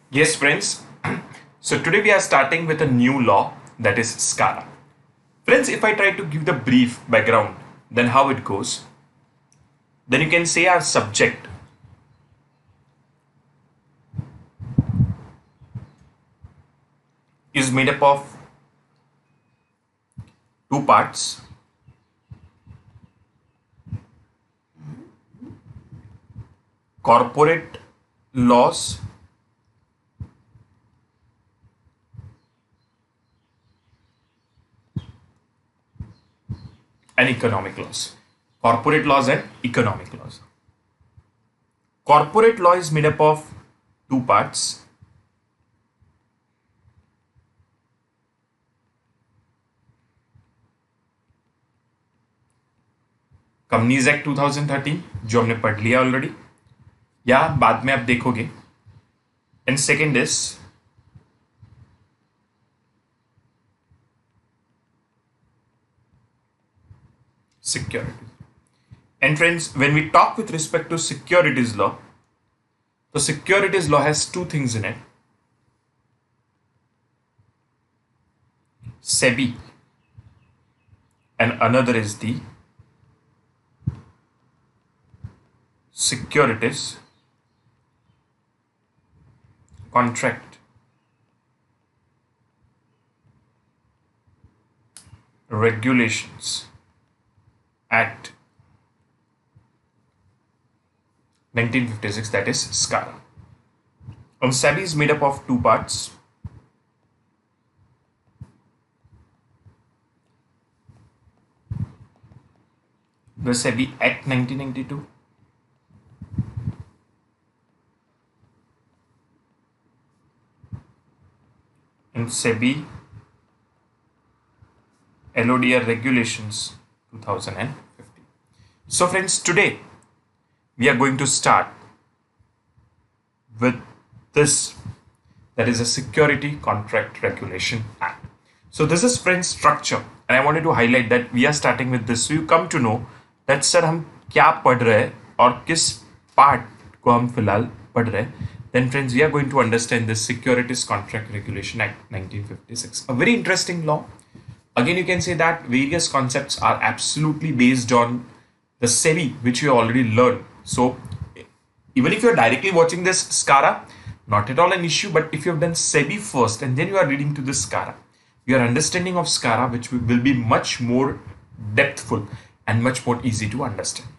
Yes, friends. So today we are starting with a new law that is SCARA. Friends, if I try to give the brief background, then how it goes, then you can say our subject is made up of two parts: corporate laws and economic laws. Corporate laws and economic laws. Corporate law is made up of two parts: companies act 2013 जो हमने पढ़ लिया already या बाद में आप देखोगे, and second is securities. And friends, when we talk with respect to securities law, the securities law has two things in it: SEBI, and another is the Securities Contract Regulations Act 1956, that is SCARA. And SEBI is made up of two parts: the SEBI Act 1992 and SEBI LODR Regulations 2015. So friends, today we are going to start with this, that is a Security Contract Regulation Act. So this is friends structure, and I wanted to highlight that we are starting with this so you come to know that sir हम क्या पढ़ रहे हैं और किस part को हम फिलहाल पढ़ रहे हैं. Then friends, we are going to understand this Securities Contract Regulation Act 1956, a very interesting law. Again, you can say that various concepts are absolutely based on the SEBI, which you already learned. So even if you're directly watching this SCARA, not at all an issue, but if you have done SEBI first and then you are reading to this SCARA, your understanding of SCARA which will be much more depthful and much more easy to understand.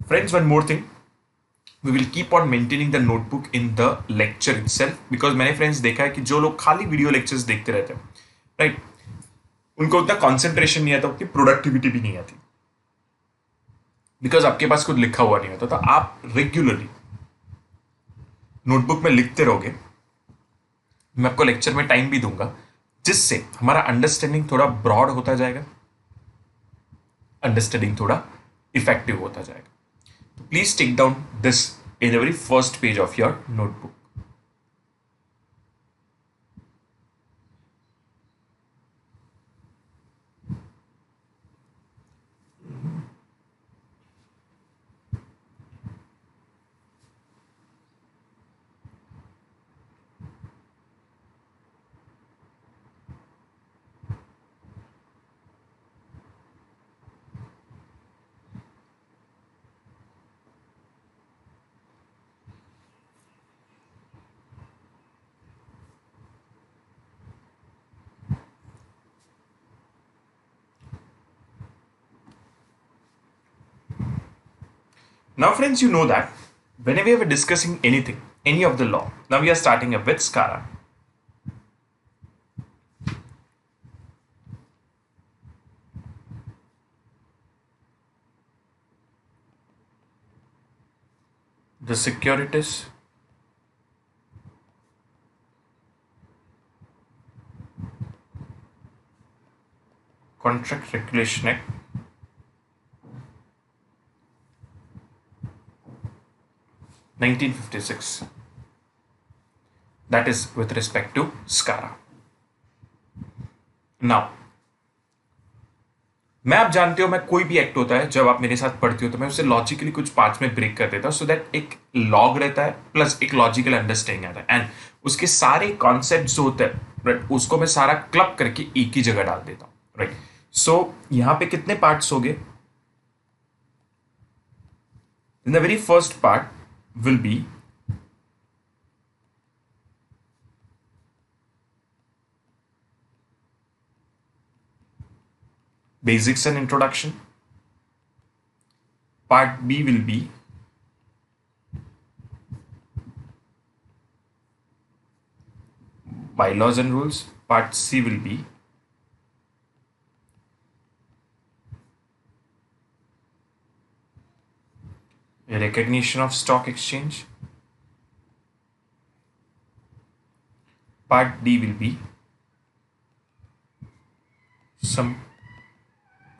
Friends, one more thing, we will keep on maintaining the notebook in the lecture itself, because मैंने friends देखा है कि जो लोग खाली video lectures देखते रहते हैं, राइट, उनको उतना कॉन्सेंट्रेशन नहीं आता, उनकी प्रोडक्टिविटी भी नहीं आती, बिकॉज आपके पास कुछ लिखा हुआ नहीं होता. तो आप रेगुलरली नोटबुक में लिखते रहोगे, मैं आपको लेक्चर में टाइम भी दूंगा, जिससे हमारा अंडरस्टैंडिंग थोड़ा ब्रॉड होता जाएगा, अंडरस्टैंडिंग थोड़ा इफेक्टिव होता जाएगा. तो please take down this in the very first page of your notebook. Now, friends, you know that whenever we are discussing anything, any of the law, now we are starting up with SCARA. The Securities Contract Regulation Act 1956. That is with respect to SCARA. Now मैं, आप जानते हो, मैं कोई भी act होता है जब आप मेरे साथ पढ़ते हो तो मैं उसे लॉजिकली कुछ पार्ट्स में ब्रेक कर देता हूँ, सो दैट एक लॉग रहता है प्लस एक लॉजिकल अंडरस्टैंडिंग आता है, एंड उसके सारे कॉन्सेप्ट जो होते हैं, राइट, उसको मैं सारा क्लब करके एक ही जगह डाल देता हूँ, राइट। सो यहाँ पे कितने पार्ट्स हो गए? इन the very first part will be basics and introduction. Part B will be bylaws and rules. Part C will be recognition of stock exchange. Part D will be some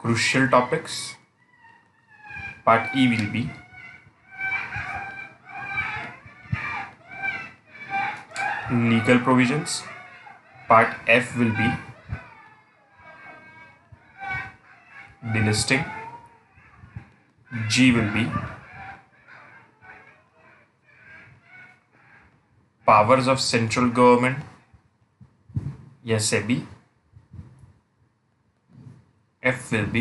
crucial topics. Part E will be legal provisions. Part F will be delisting. G will be powers of central government, yes, SEBI. F will be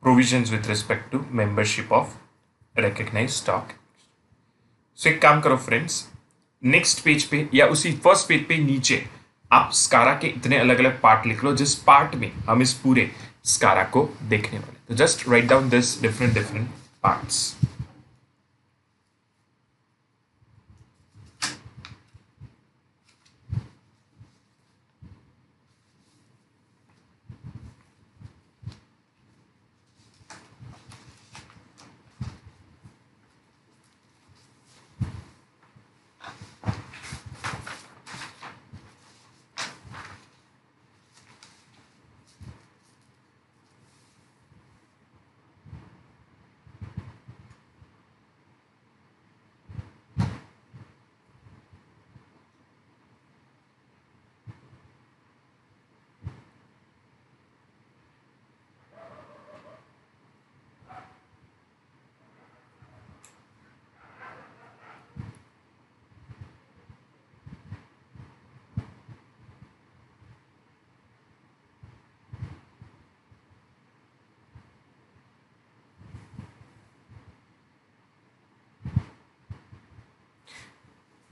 provisions with respect to membership of recognized stock. सो एक काम करो friends, next page पे या उसी first page पे नीचे आप स्कारा के इतने अलग अलग पार्ट लिख लो जिस पार्ट में हम इस पूरे स्कारा को देखने वाले। तो just right down this different parts.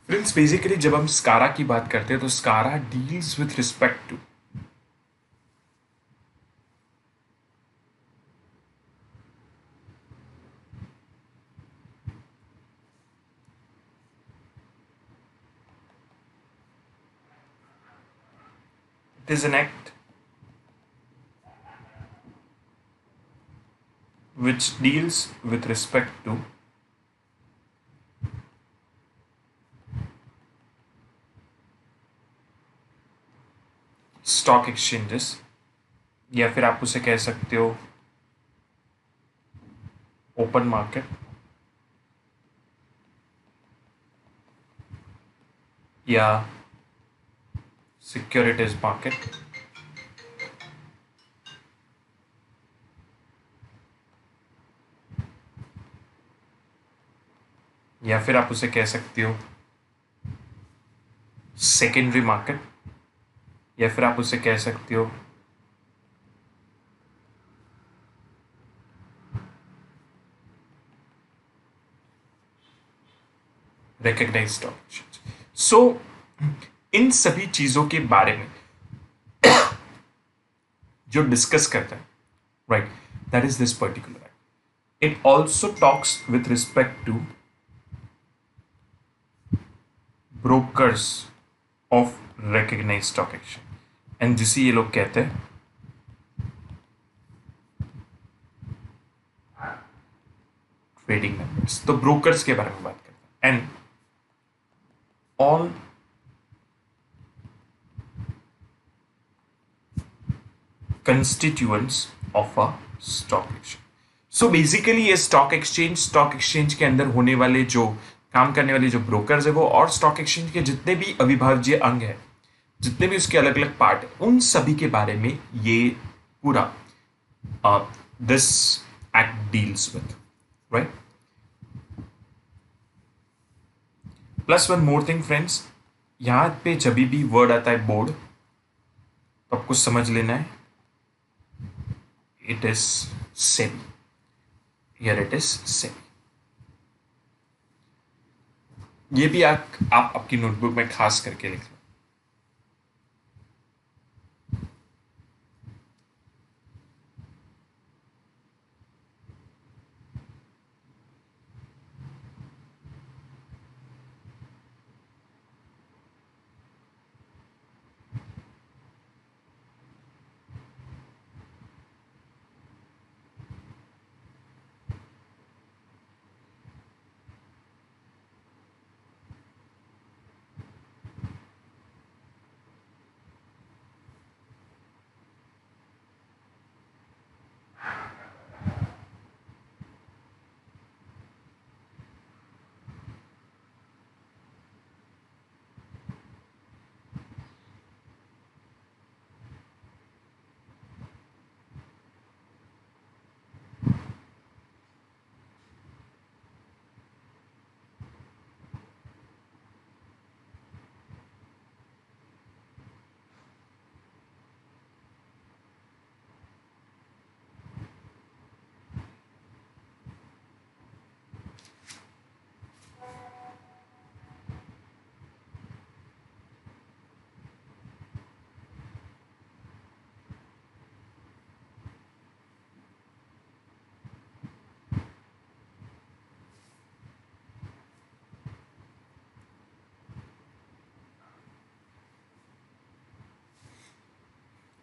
Friends basically जब हम स्कारा की बात करते हैं तो SCRA deals with respect to it is an act which deals with respect to stock exchanges, या फिर आप उसे कह सकते हो ओपन मार्केट या सिक्योरिटीज मार्केट, या फिर आप उसे कह सकते हो सेकेंडरी मार्केट, या फिर आप उसे कह सकते हो रिकॉग्नाइज्ड स्टॉक एक्सचेंज। सो इन सभी चीजों के बारे में जो डिस्कस करता है, right, that is this particular act. It also talks with respect to brokers of recognised stock exchange, and जिसे ये लोग कहते हैं ट्रेडिंग मेंबर्स। तो ब्रोकर्स के बारे में बात करते हैं, and all constituents of a stock exchange. So basically ये स्टॉक एक्सचेंज के अंदर होने वाले जो काम करने वाले जो ब्रोकर्स है वो, और स्टॉक एक्सचेंज के जितने भी अविभाज्य अंग है, जितने भी उसके अलग अलग पार्ट है उन सभी के बारे में ये पूरा this act deals with, right. Plus one more thing friends, यहां पे जब भी वर्ड आता है बोर्ड तो आपको समझ लेना है it is SEBI, here it is SEBI. ये भी आप आपकी नोटबुक में खास करके लिख लो।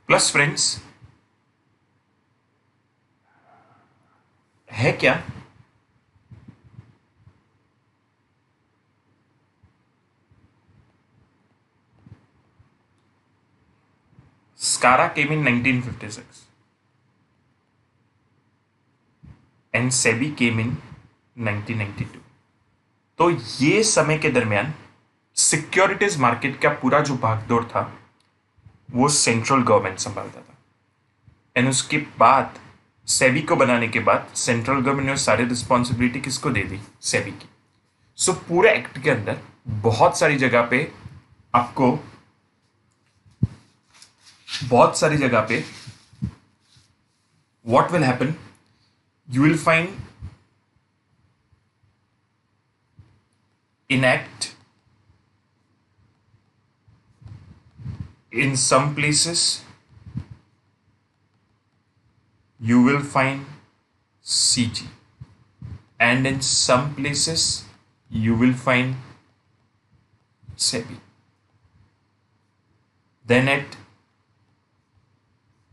प्लस फ्रेंड्स है क्या, स्कारा केम इन 1956 एंड सेबी केम इन 1992। तो ये समय के दरमियान सिक्योरिटीज मार्केट का पूरा जो भागदौड़ था वो सेंट्रल गवर्नमेंट संभालता था। एंड उसके बाद सेबी को बनाने के बाद सेंट्रल गवर्नमेंट ने सारी रिस्पॉन्सिबिलिटी किसको दे दी, सेबी की। सो पूरे एक्ट के अंदर बहुत सारी जगह पे आपको what will happen, you will find enact in some places you will find CG and in some places you will find SEBI. Then at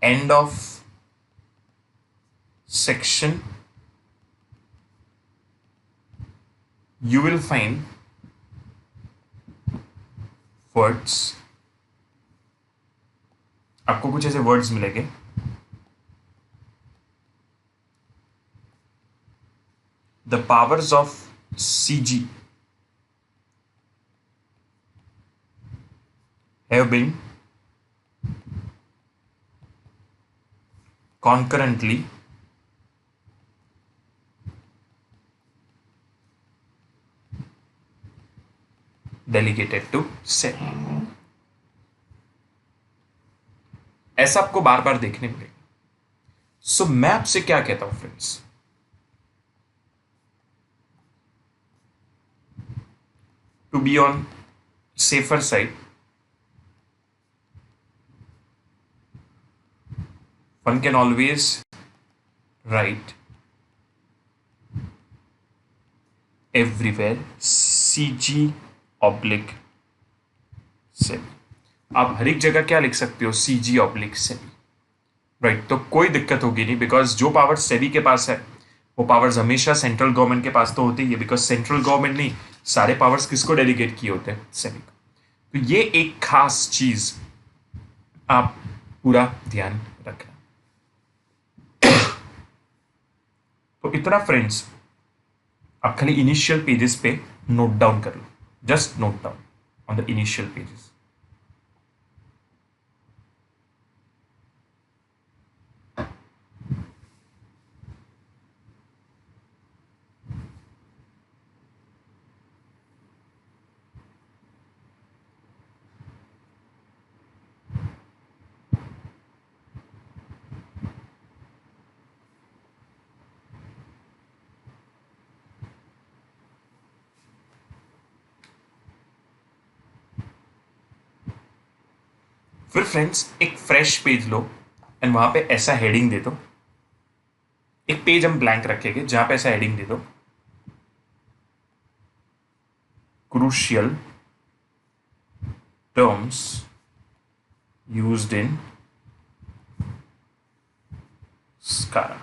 end of section you will find words, आपको कुछ ऐसे words मिलेंगे the powers of CG have been concurrently delegated to SEBI। ऐसा आपको बार बार देखने मिलेगा। सो मैं आपसे क्या कहता हूं friends, to be on safer side one can always write everywhere CG oblique SEBI. आप हर एक जगह क्या लिख सकते हो, CG ऑब्लिक सेबी, राइट। तो कोई दिक्कत होगी नहीं, बिकॉज जो पावर सेबी के पास है वो पावर्स हमेशा सेंट्रल गवर्नमेंट के पास तो होती ही है, बिकॉज सेंट्रल गवर्नमेंट नहीं, सारे पावर्स किसको डेलीगेट किए होते हैं, सेबी को। तो ये एक खास चीज आप पूरा ध्यान रखना। तो इतना फ्रेंड्स आप खाली इनिशियल पेजेस पे नोट डाउन कर लो, just note down on the initial pages. फिर फ्रेंड्स एक फ्रेश पेज लो एंड वहां पे ऐसा हेडिंग दे दो, एक पेज हम ब्लैंक रखेंगे जहां पे ऐसा हेडिंग दे दो, क्रूशियल टर्म्स यूज्ड इन स्कारा।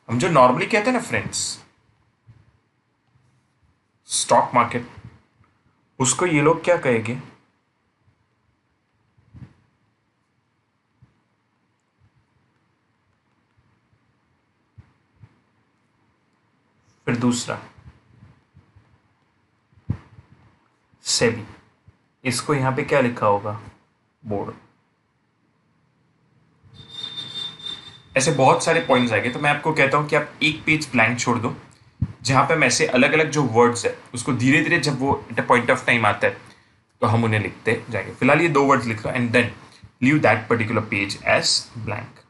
हम जो नॉर्मली कहते हैं ना फ्रेंड्स स्टॉक मार्केट, उसको ये लोग क्या कहेंगे, फिर दूसरा सेबी, इसको यहां पे क्या लिखा होगा, बोर्ड। ऐसे बहुत सारे पॉइंट्स आएंगे, तो मैं आपको कहता हूं कि आप एक पेज ब्लैंक छोड़ दो जहां पे हम ऐसे अलग अलग जो वर्ड्स है उसको धीरे धीरे जब वो at a point of time आता है तो हम उन्हें लिखते जाएंगे। फिलहाल ये 2 वर्ड्स लिख लो and then leave that particular page as blank.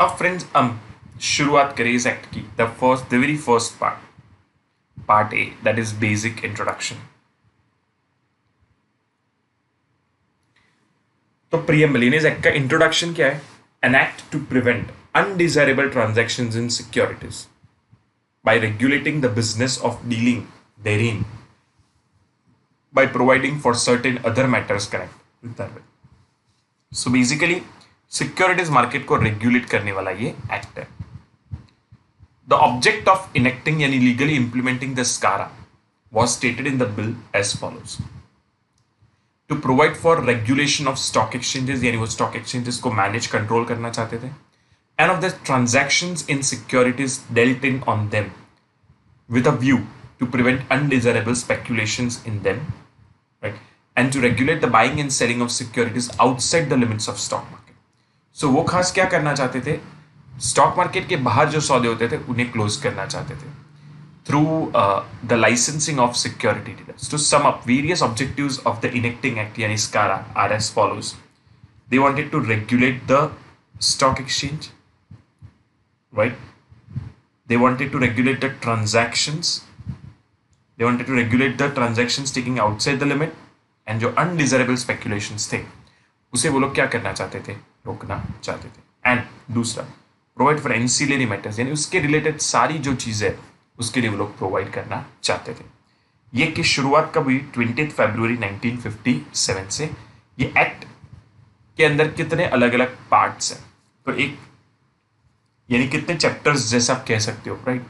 अब फ्रेंड्स हम शुरुआत करें इस एक्ट की। The very first part A, that is basic introduction. तो प्रियम्बल इन इस एक्ट का इंट्रोडक्शन क्या है, an act to prevent undesirable transactions in securities by regulating the business of dealing therein by providing for certain other matters connected with that. So basically securities market को regulate करने वाला ये act है। The object of enacting यानी legally implementing the SCRA was stated in the bill as follows: to provide for regulation of stock exchanges, यानी वो stock exchanges को manage control करना चाहते थे, and of the transactions in securities dealt in on them with a view to prevent undesirable speculations in them, right, and to regulate the buying and selling of securities outside the limits of stock market. So वो खास क्या करना चाहते थे, stock market के बाहर जो सौदे होते थे उन्हें क्लोज करना चाहते थे through the licensing of security dealers. To sum up, various objectives of the Enacting Act yani SCARA are as follows. They wanted to regulate the stock exchange, right? They wanted to regulate the transactions. They wanted to regulate the transactions taking outside the limit, and जो undesirable speculations थे उसे वो लोग क्या करना चाहते थे, रोकना चाहते थे। एंड दूसरा, प्रोवाइड फॉर एंसिलरी मैटर्स यानी उसके रिलेटेड सारी जो चीज़ें उसके लिए वो लोग प्रोवाइड करना चाहते थे। ये की शुरुआत कब हुई, 20 फरवरी 1957 से। ये एक्ट के अंदर कितने अलग अलग पार्ट्स हैं, तो एक यानी कितने चैप्टर्स जैसा आप कह सकते हो, right.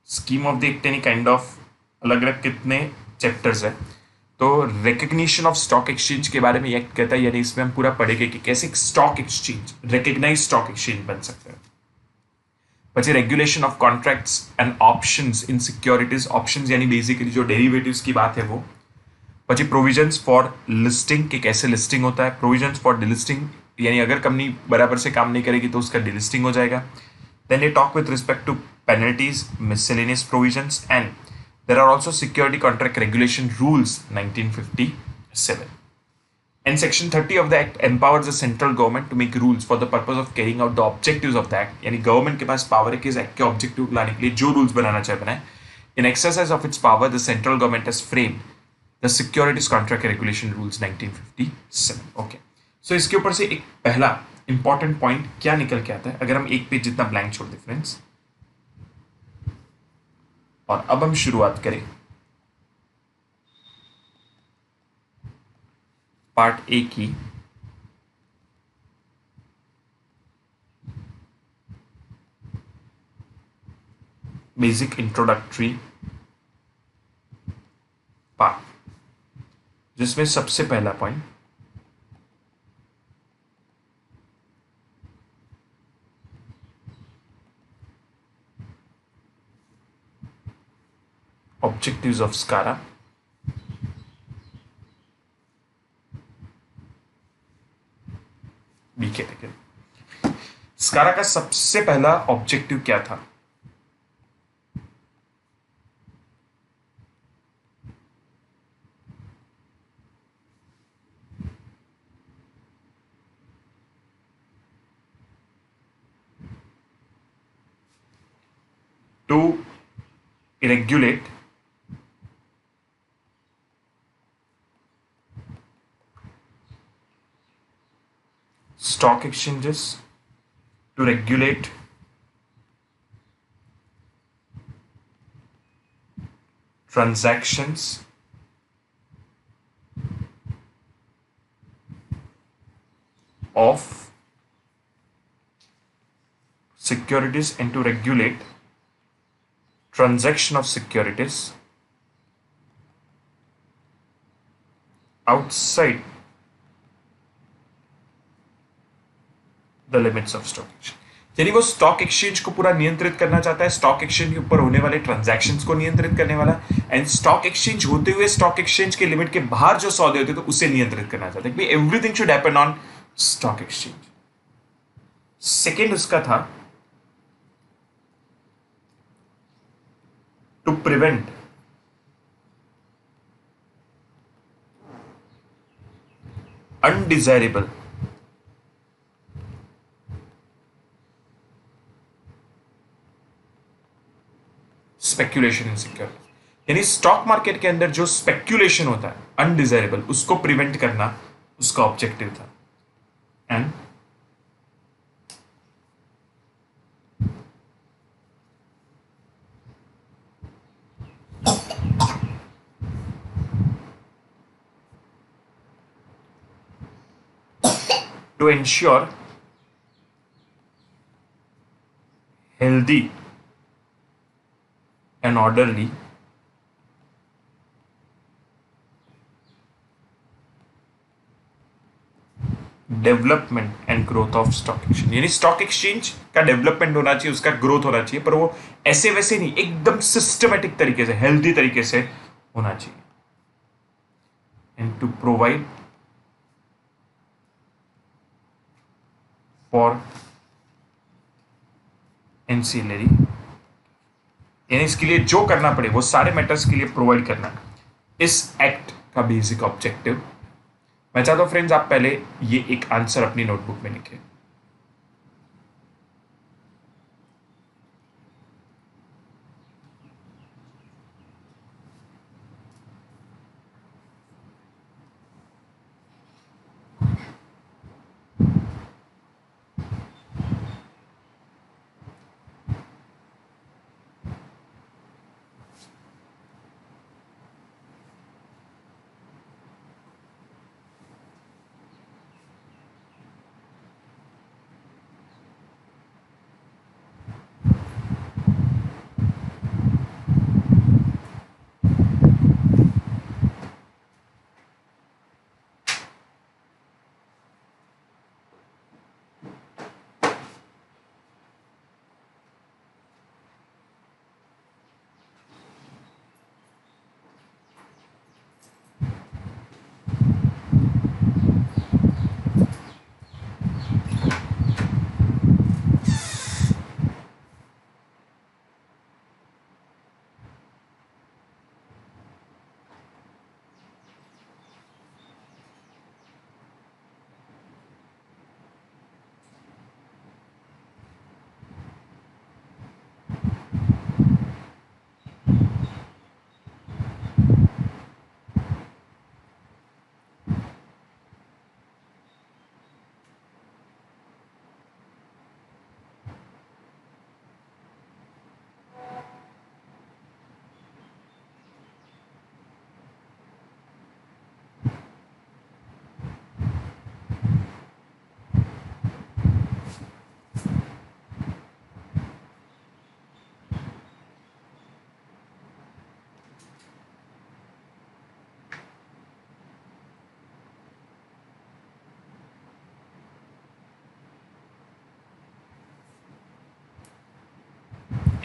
Scheme of the act यानी काइंड ऑफ अलग अलग कितने चैप्टर्स है। तो रिकग्निशन ऑफ स्टॉक एक्सचेंज के बारे में ये एक्ट कहता है, यानी इसमें हम पूरा पढ़ेंगे कि कैसे stock exchange recognise stock exchange बन सकता है। પછી regulation of contracts and options in securities, options यानी बेसिकली जो डेरिवेटिव्स की बात है वो। પછી प्रोविजंस फॉर लिस्टिंग कि कैसे लिस्टिंग होता है, प्रोविजंस फॉर डिलिस्टिंग यानी अगर कंपनी बराबर से काम नहीं करेगी तो उसका डिलिस्टिंग हो जाएगा। देन ये talk with respect to penalties, miscellaneous provisions, and there are also security contract regulation rules 1957. And Section 30 of the Act empowers the central government to make rules for the purpose of carrying out the objectives of the Act. यानी government के पास power है कि इस act के objective लाने के लिए जो रूल्स बनाना चाहे बनाए। In exercise of its power, the central government has framed the Securities Contract Regulation Rules 1957. Okay. So इसके ऊपर से एक पहला इंपॉर्टेंट पॉइंट क्या निकल के आता है, अगर हम एक पेज जितना ब्लैंक छोड़ दें फ्रेंड्स, और अब हम शुरुआत करें पार्ट ए की बेसिक इंट्रोडक्टरी पार्ट, जिसमें सबसे पहला point objectives of SCRA, B category. SCRA का सबसे पहला ऑब्जेक्टिव क्या था? To regulate stock exchanges, to regulate transactions of securities and to regulate transaction of securities outside the limits of stock exchange। यानी वो स्टॉक एक्सचेंज को पूरा नियंत्रित करना चाहता है, स्टॉक एक्सचेंज के ऊपर होने वाले ट्रांजैक्शंस को नियंत्रित करने वाला, एंड स्टॉक एक्सचेंज होते हुए स्टॉक एक्सचेंज के लिमिट के बाहर जो सौदे होते हैं तो उसे नियंत्रित करना चाहता है। Everything should happen on stock exchange. Second उसका था to prevent undesirable speculation in security, यानी स्टॉक मार्केट के अंदर जो स्पेक्यूलेशन होता है अनडिजायरेबल, उसको प्रिवेंट करना उसका ऑब्जेक्टिव था। And to ensure healthy and orderly development and growth of stock exchange, यानी स्टॉक एक्सचेंज का डेवलपमेंट होना चाहिए, उसका ग्रोथ होना चाहिए, पर वो ऐसे वैसे नहीं, एकदम सिस्टमेटिक तरीके से, हेल्दी तरीके से होना चाहिए। And to provide for ancillary, यानी इसके लिए जो करना पड़े वो सारे मैटर्स के लिए प्रोवाइड करना, इस एक्ट का बेसिक ऑब्जेक्टिव। मैं चाहता हूं फ्रेंड्स आप पहले ये एक आंसर अपनी नोटबुक में लिखें।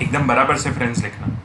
एकदम बराबर से फ्रेंड्स लिखना।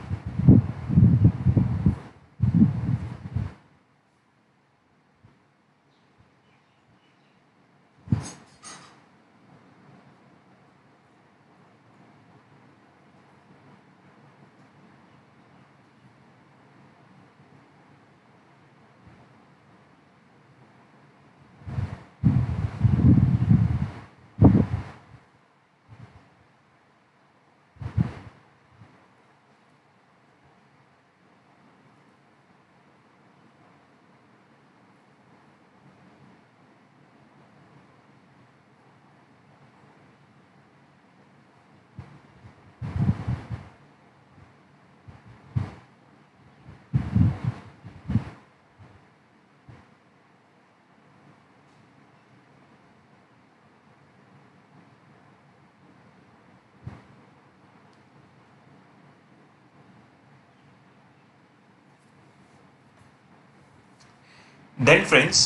Then friends,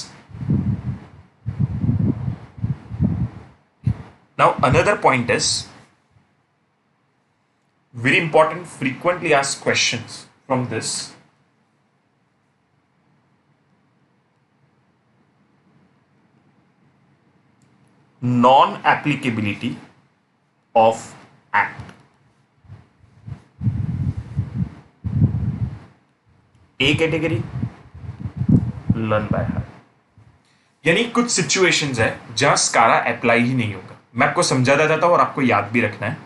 now another point is very important frequently asked questions from this. Non-applicability of act. A category, learn by heart. यानी कुछ सिचुएशंस है जहां स्कारा अप्लाई ही नहीं होगा। मैं आपको समझा देता था और आपको याद भी रखना है।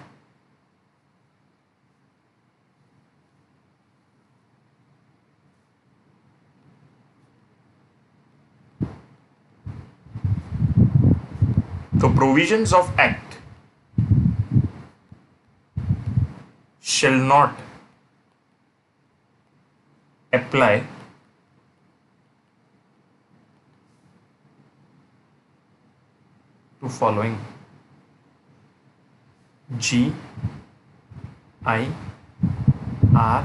तो provisions of act shall not apply to following: G, I, R,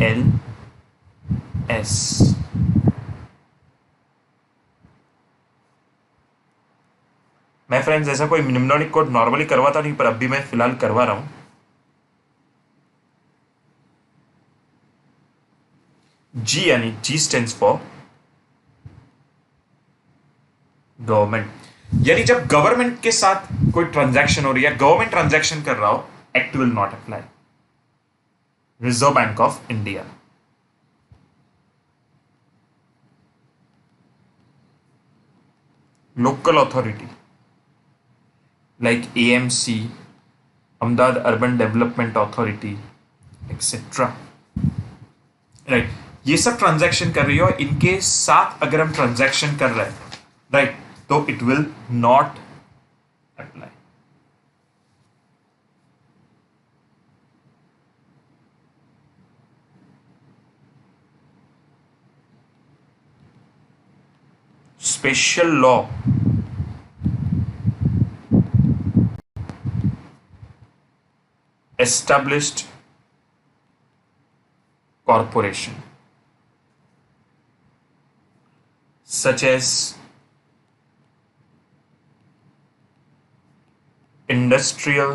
L, S. मैं फ्रेंड्स ऐसा कोई निम्नलिखित कोड नॉर्मली करवाता नहीं, पर अभी मैं फिलहाल करवा रहा हूं। जी यानी जी स्टैंड्स फॉर गवर्नमेंट, यानी जब गवर्नमेंट के साथ कोई ट्रांजैक्शन हो रही है, गवर्नमेंट ट्रांजैक्शन कर रहा हो, act will not apply. Reserve bank of India. Local authority like AMC, Ahmedabad urban development authority etcetera, right, ये सब ट्रांजैक्शन कर रही हो, इनके साथ अगर हम ट्रांजैक्शन कर रहे हैं, राइट, तो it will not apply. Special law established corporation such as industrial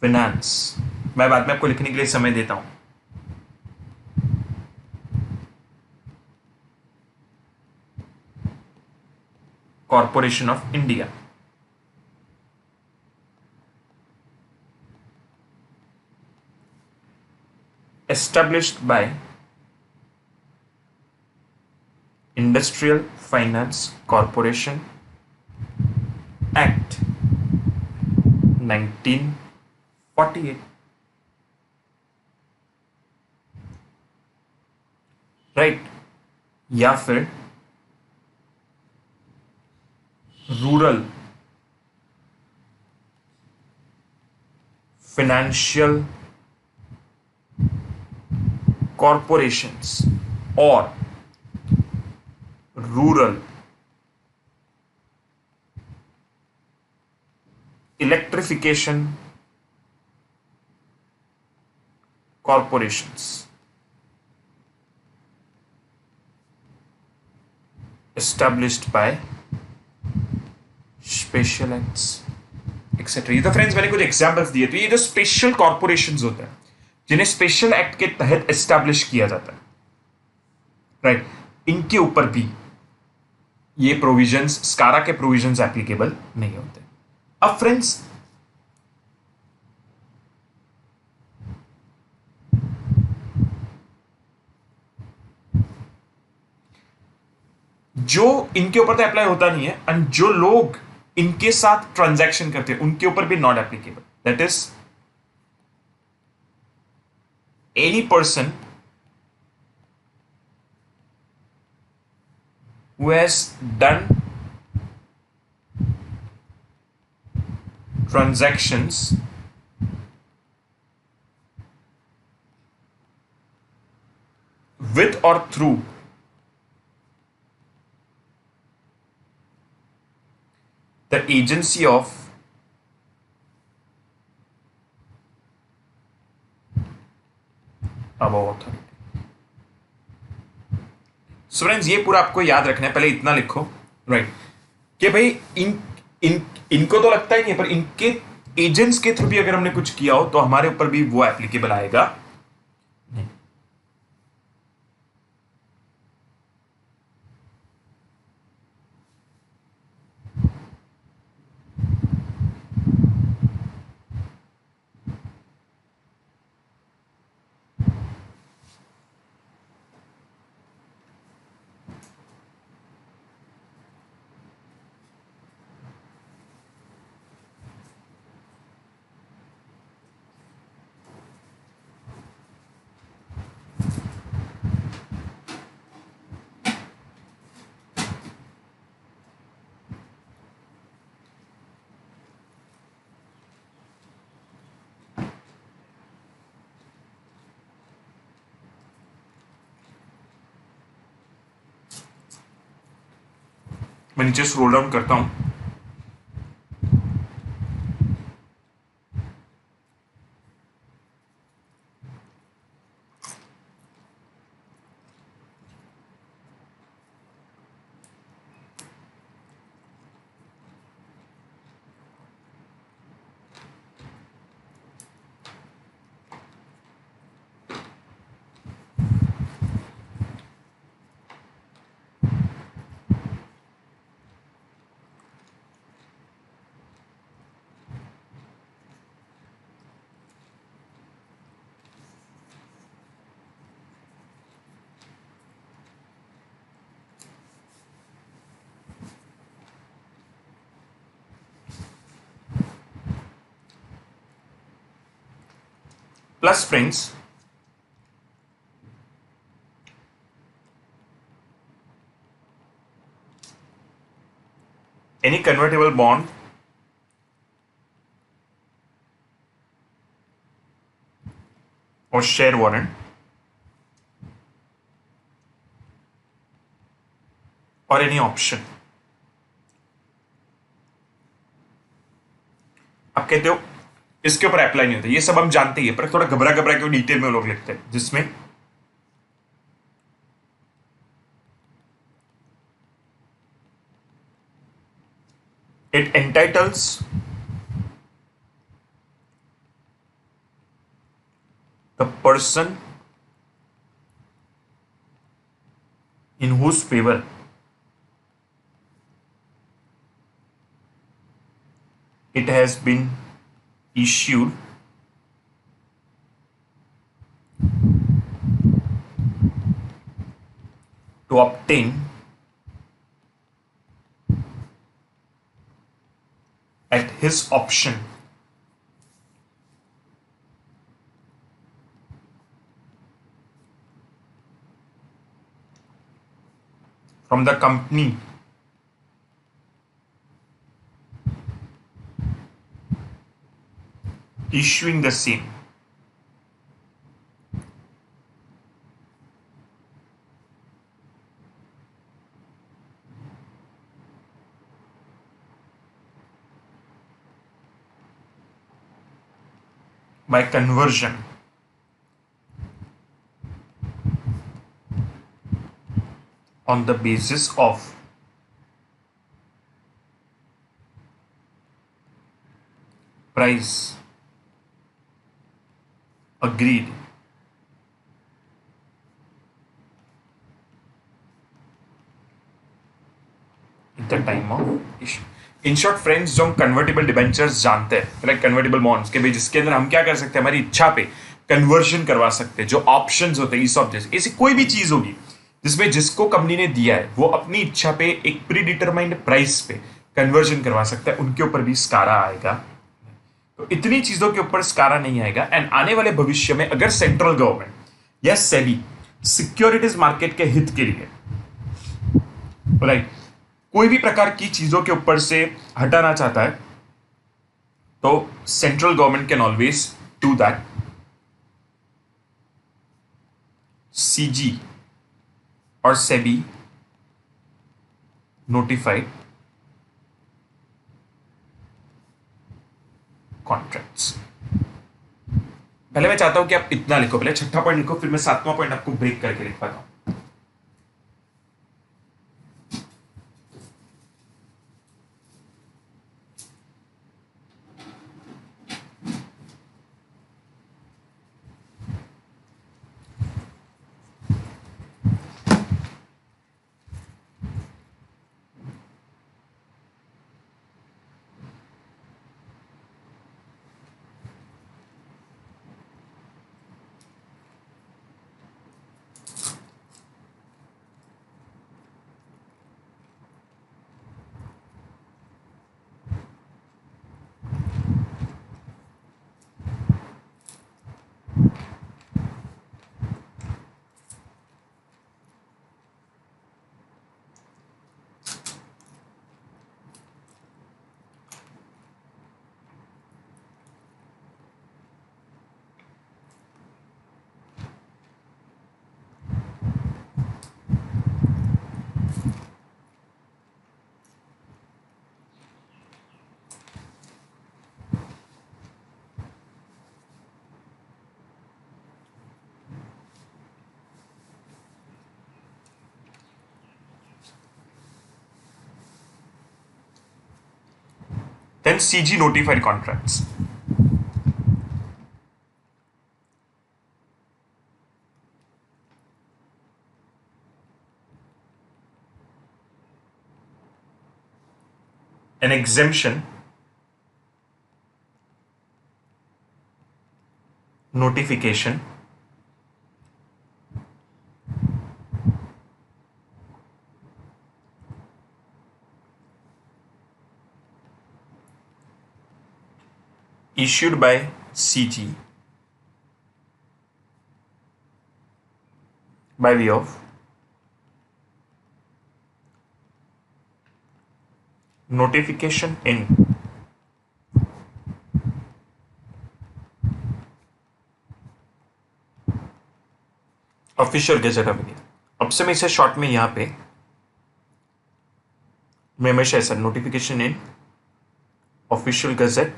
finance. मैं बाद में आपको लिखने के लिए समय देता हूं। Corporation of India, established by Industrial Finance Corporation Act 1948, right, या फिर rural financial corporations or rural electrification corporations established by special acts etcetera. ये तो फ्रेंड्स मैंने कुछ एग्जांपल्स दिए। तो ये जो स्पेशल कॉर्पोरेशंस होते हैं जिन्हें स्पेशल एक्ट के तहत एस्टैब्लिश किया जाता है, राइट, इनके ऊपर भी ये प्रोविजंस, स्कारा के प्रोविजंस एप्लीकेबल नहीं होते। अब फ्रेंड्स जो इनके ऊपर तो अप्लाई होता नहीं है, एंड जो लोग इनके साथ ट्रांजैक्शन करते हैं उनके ऊपर भी not applicable. That is any person who has done transactions with or through the agency of above authority। So friends ये पूरा आपको याद रखना है, पहले इतना लिखो, राइट, कि भाई इनको तो लगता ही नहीं है, पर इनके एजेंट्स के थ्रू भी अगर हमने कुछ किया हो तो हमारे ऊपर भी वो एप्लीकेबल आएगा नहीं। मैं नीचे स्क्रॉल डाउन करता हूं। Plus friends, any convertible bond or share warrant or any option, आप कहते हो इसके ऊपर अप्लाई नहीं होता। ये सब हम जानते ही है, पर थोड़ा घबरा घबरा के डिटेल में लोग लिखते हैं, जिसमें it entitles the person in whose favor it has been issued to obtain at his option from the company issuing the same। by conversion on the basis of price agreed at the time of issue. In short friends, जो हम convertible debentures जानते हैं, like convertible bonds के भाई, जिसके अंदर हम क्या कर सकते हैं, हमारी इच्छा पे कन्वर्जन करवा सकते हैं, जो ऑप्शंस होते हैं ईसॉप जैसे, ऐसी कोई भी चीज होगी जिसमें जिसको कंपनी ने दिया है वो अपनी इच्छा पे एक प्री डिटरमाइंड प्राइस पे कन्वर्जन करवा सकता है, उनके ऊपर भी स्कारा आएगा। तो इतनी चीजों के ऊपर स्कारा नहीं आएगा। एंड आने वाले भविष्य में अगर सेंट्रल गवर्नमेंट या सेबी सिक्योरिटीज मार्केट के हित के लिए, राइट, कोई भी प्रकार की चीजों के ऊपर से हटाना चाहता है, तो central government can always do that. CG और सेबी नोटिफाइड कॉन्ट्रैक्ट्स। पहले मैं चाहता हूं कि आप इतना लिखो, पहले छठा पॉइंट लिखो, फिर मैं सातवां पॉइंट आपको ब्रेक करके लिख पाता हूं। Then CG notified contracts. An exemption notification issued by CG by way of notification in official gazette of India. अब से मैं इसे शॉर्ट में यहां पे मैं हमेशा ऐसा notification in official gazette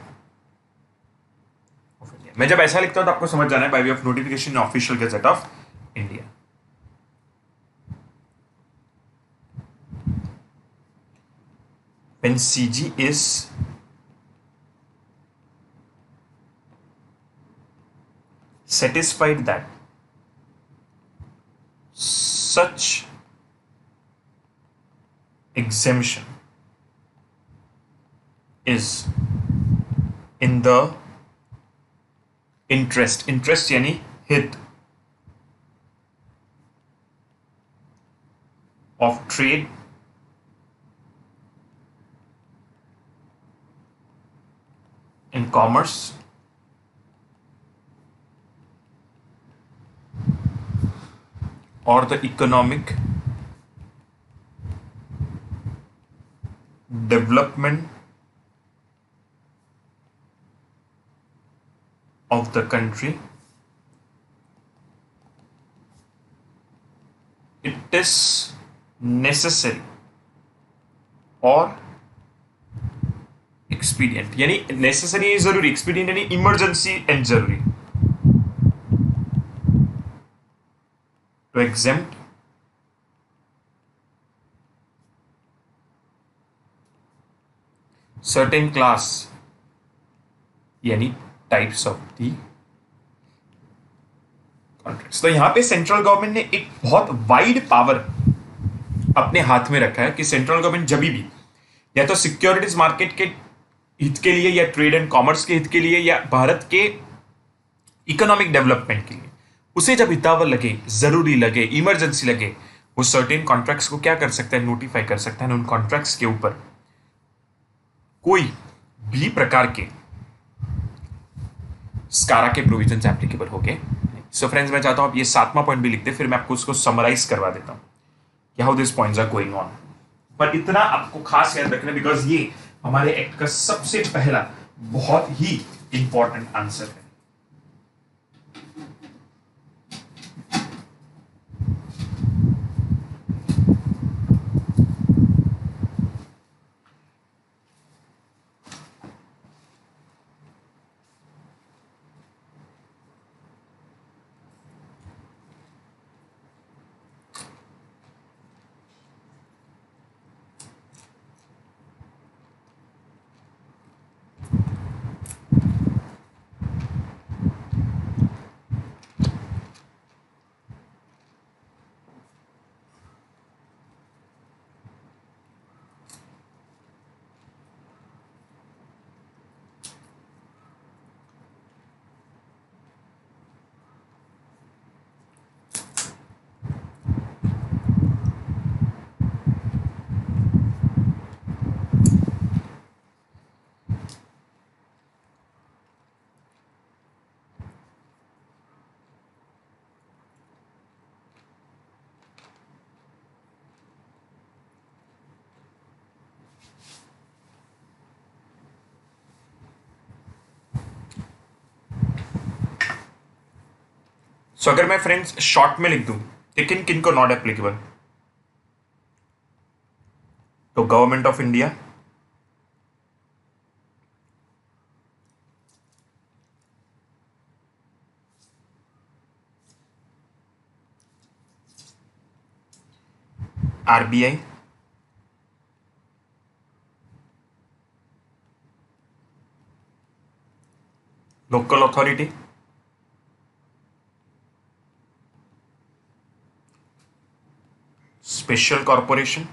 of India, मैं जब ऐसा लिखता हूं तो आपको समझ जाना है by way of notification in official gazette of India. When CG is satisfied that such exemption is in the interest यानी हित of trade in commerce or the economic development of the country, it is necessary or expedient, यानी necessary जरूरी, expedient यानी emergency and जरूरी, to exempt certain class यानी types of the contracts. तो यहां पे सेंट्रल गवर्नमेंट ने एक बहुत वाइड पावर अपने हाथ में रखा है कि सेंट्रल गवर्नमेंट जब भी या तो सिक्योरिटीज मार्केट के हित के लिए या ट्रेड एंड कॉमर्स के हित के लिए या भारत के इकोनॉमिक डेवलपमेंट के लिए उसे जब हितावह लगे, जरूरी लगे, इमरजेंसी लगे, वो सर्टेन कॉन्ट्रैक्ट्स को क्या कर सकता है, नोटिफाई कर सकता है। उन कॉन्ट्रैक्ट्स के ऊपर कोई भी प्रकार के स्कारा के प्रोविजंस एप्लीकेबल हो गए। सो फ्रेंड्स, मैं चाहता हूं आप ये 7वां पॉइंट भी लिखते, फिर मैं आपको उसको समराइज करवा देता हूं कि how this points are going on. पर इतना आपको खास याद रखना बिकॉज ये हमारे एक्ट का सबसे पहला बहुत ही इंपॉर्टेंट आंसर है। सो अगर मैं फ्रेंड्स शॉर्ट में लिख दूं कि किन किन को नॉट एप्लीकेबल, तो government of India, RBI, local authority, special corporation,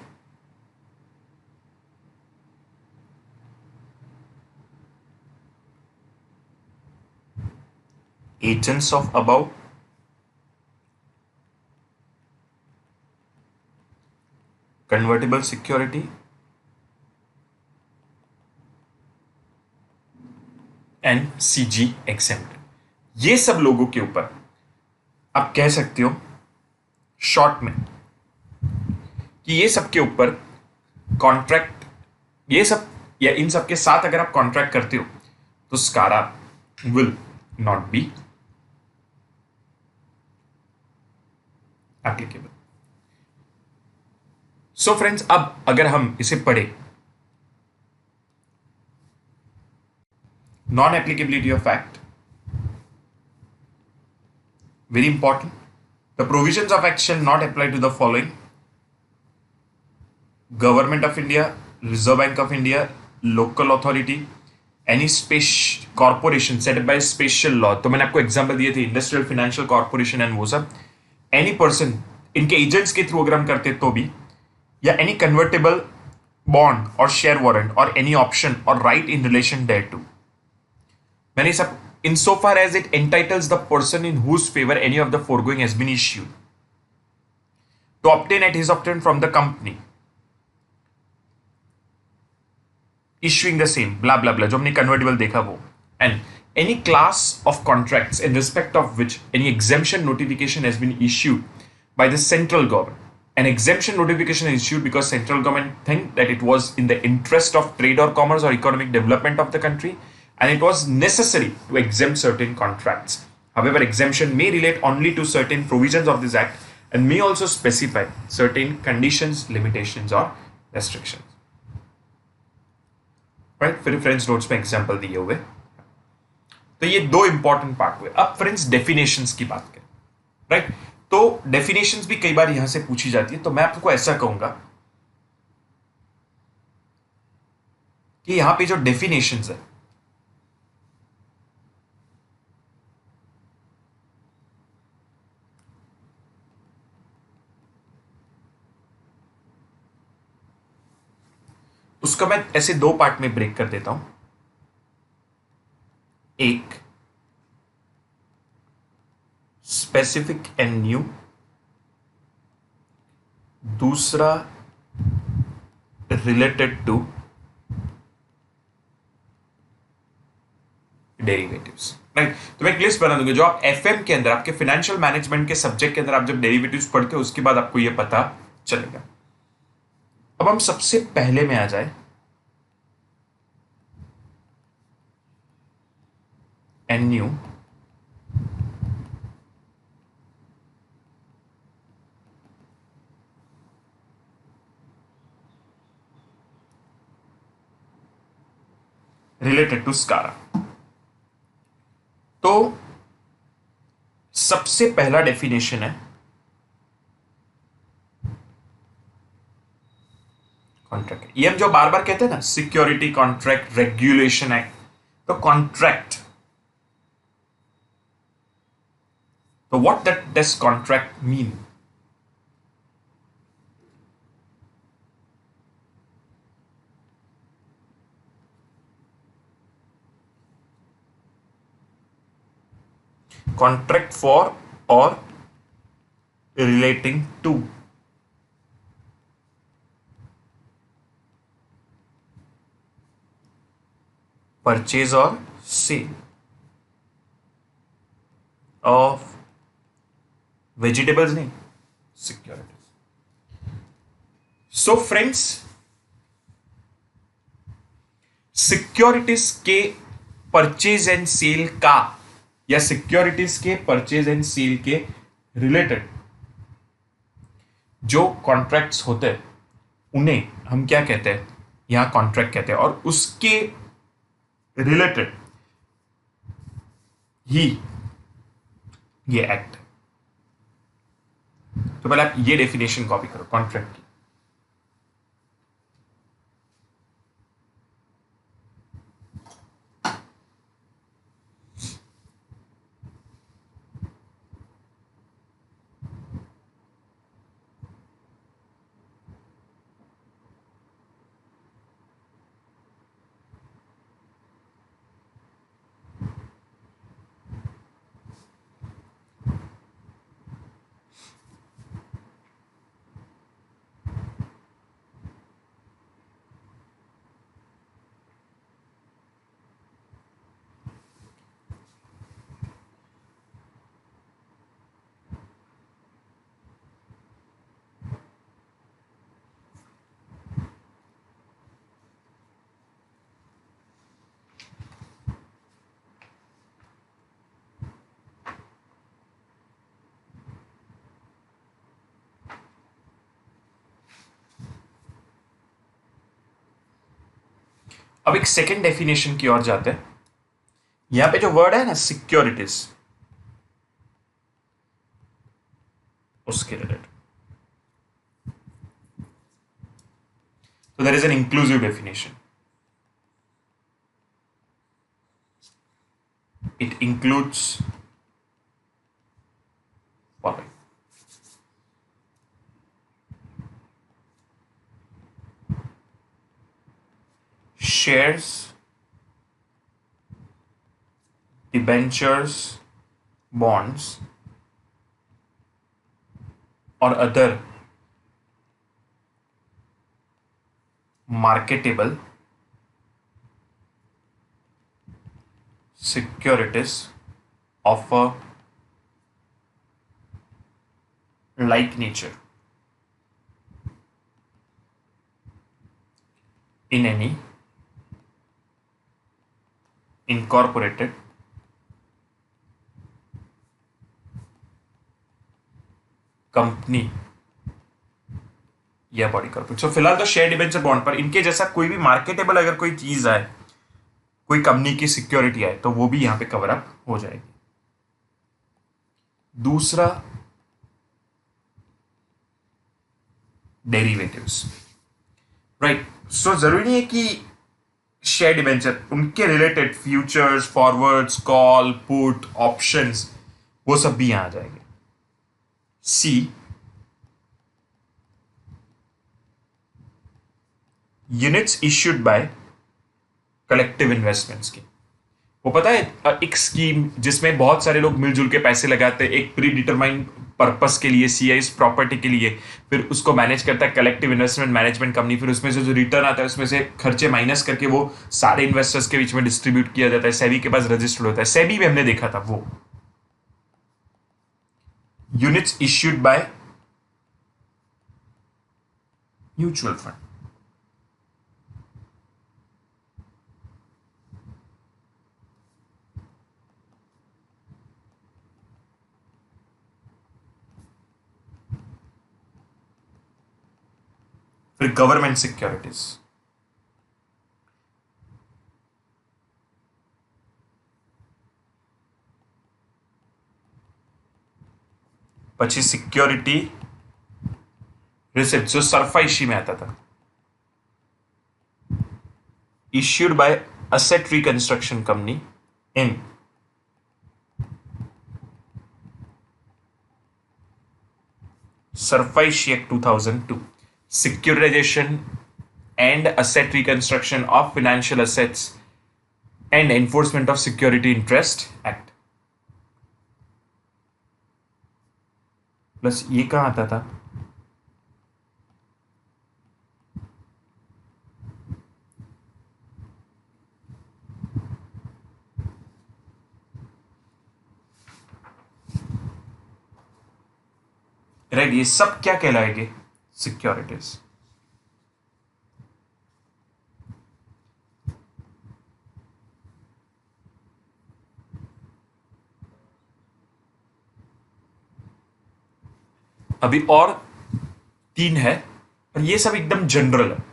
agents of about, convertible security and CG exempt. ये सब लोगों के ऊपर आप कह सकते हो शॉर्ट में कि ये सब के ऊपर कॉन्ट्रैक्ट, ये सब या इन सब के साथ अगर आप कॉन्ट्रैक्ट करते हो तो SCRA will not be applicable. So friends, अब अगर हम इसे पढ़े, non applicability of act, very important. The provisions of act shall not apply to the following: Government of India, Reserve Bank of India, local authority, any special corporation set up by special law। तो मैंने आपको example दिए थे industrial financial corporation and वो सब। Any person, इनके agents के through अगर हम करते तो भी, या एनी कन्वर्टेबल बॉन्ड और शेयर वारंट और एनी ऑप्शन और राइट इन रिलेशन देयरटू। मैंने सब insofar as it entitles the person in whose favor any of the foregoing has been issued to obtain at his option from the company issuing the same blah blah blah, जो हमने convertible देखा वो, and any class of contracts in respect of which any exemption notification has been issued by the central government. An exemption notification is issued because central government think that it was in the interest of trade or commerce or economic development of the country and it was necessary to exempt certain contracts. However, exemption may relate only to certain provisions of this act and may also specify certain conditions, limitations or restrictions. Right? फिर friends notes में example दिए हुए। तो ये दो important part हुए। अब friends definitions की बात करें, राइट? तो डेफिनेशंस भी कई बार यहां से पूछी जाती है, तो मैं आपको ऐसा कहूंगा कि यहां पे जो डेफिनेशंस है उसको मैं ऐसे दो पार्ट में ब्रेक कर देता हूं। एक स्पेसिफिक एंड न्यू, दूसरा रिलेटेड टू डेरिवेटिव्स, राइट। तो मैं एक लिस्ट बना दूंगा जो आप एफएम के अंदर, आपके फाइनेंशियल मैनेजमेंट के सब्जेक्ट के अंदर आप जब डेरिवेटिव्स पढ़ते हो उसके बाद आपको यह पता चलेगा। अब हम सबसे पहले में आ जाए एन न्यू, रिलेटेड टू स्कारा। तो सबसे पहला डेफिनेशन है कॉन्ट्रैक्ट। ये हम जो बार बार कहते हैं ना, सिक्योरिटी कॉन्ट्रैक्ट, रेगुलेशन एक्ट, तो कॉन्ट्रैक्ट, तो what that does contract mean? Contract for or relating to purchase or sale of vegetables, नहीं, securities. So friends, सिक्योरिटीज के परचेज एंड सेल का या सिक्योरिटीज के परचेज एंड सेल के related जो contracts होते हैं उन्हें हम क्या कहते हैं? यहां कॉन्ट्रैक्ट कहते हैं। और उसके रिलेटेड ही ये एक्ट। तो पहले आप ये डेफिनेशन कॉपी करो कॉन्ट्रैक्ट की। अब एक सेकेंड डेफिनेशन की ओर जाते हैं। यहां पे जो वर्ड है ना सिक्योरिटीज, उसके रिलेटेड, तो there is an inclusive definition. It includes following: shares, debentures, bonds, or other marketable securities of a like nature in any incorporated company या बॉडी कॉर्पोरेट। सो फिलहाल तो शेयर डिबेंचर बॉन्ड पर इनके जैसा कोई भी मार्केटेबल अगर कोई चीज आए, कोई कंपनी की सिक्योरिटी आए, तो वो भी यहां पे कवर अप हो जाएगी। दूसरा डेरिवेटिव्स, राइट। सो जरूरी नहीं है कि शेयर डिबेंचर, उनके related futures, forwards, call, put, options, वो सब भी यहां आ जाएंगे। C units issued by collective investments की। वो पता है एक स्कीम जिसमें बहुत सारे लोग मिलजुल के पैसे लगाते हैं एक प्री डिटरमाइंड पर्पस के लिए, सीआईएस प्रॉपर्टी के लिए, फिर उसको मैनेज करता है कलेक्टिव इन्वेस्टमेंट मैनेजमेंट कंपनी, फिर उसमें से जो रिटर्न आता है उसमें से खर्चे माइनस करके वो सारे इन्वेस्टर्स के बीच में डिस्ट्रीब्यूट किया जाता है, सेबी के पास रजिस्टर्ड होता है। सेबी में हमने देखा था वो units issued by mutual fund. फिर गवर्नमेंट सिक्योरिटीज, પછી सिक्योरिटी रिसिप्ट जो सरफाइशी में आता था, issued by asset reconstruction company in Sarfaishi Act 2002, securitization and asset reconstruction of financial assets and enforcement of security interest act। Plus ये कहां आता था, राइट। ये सब क्या कहलाएंगे, सिक्योरिटीज। अभी और 3 है और ये सब एकदम जनरल है।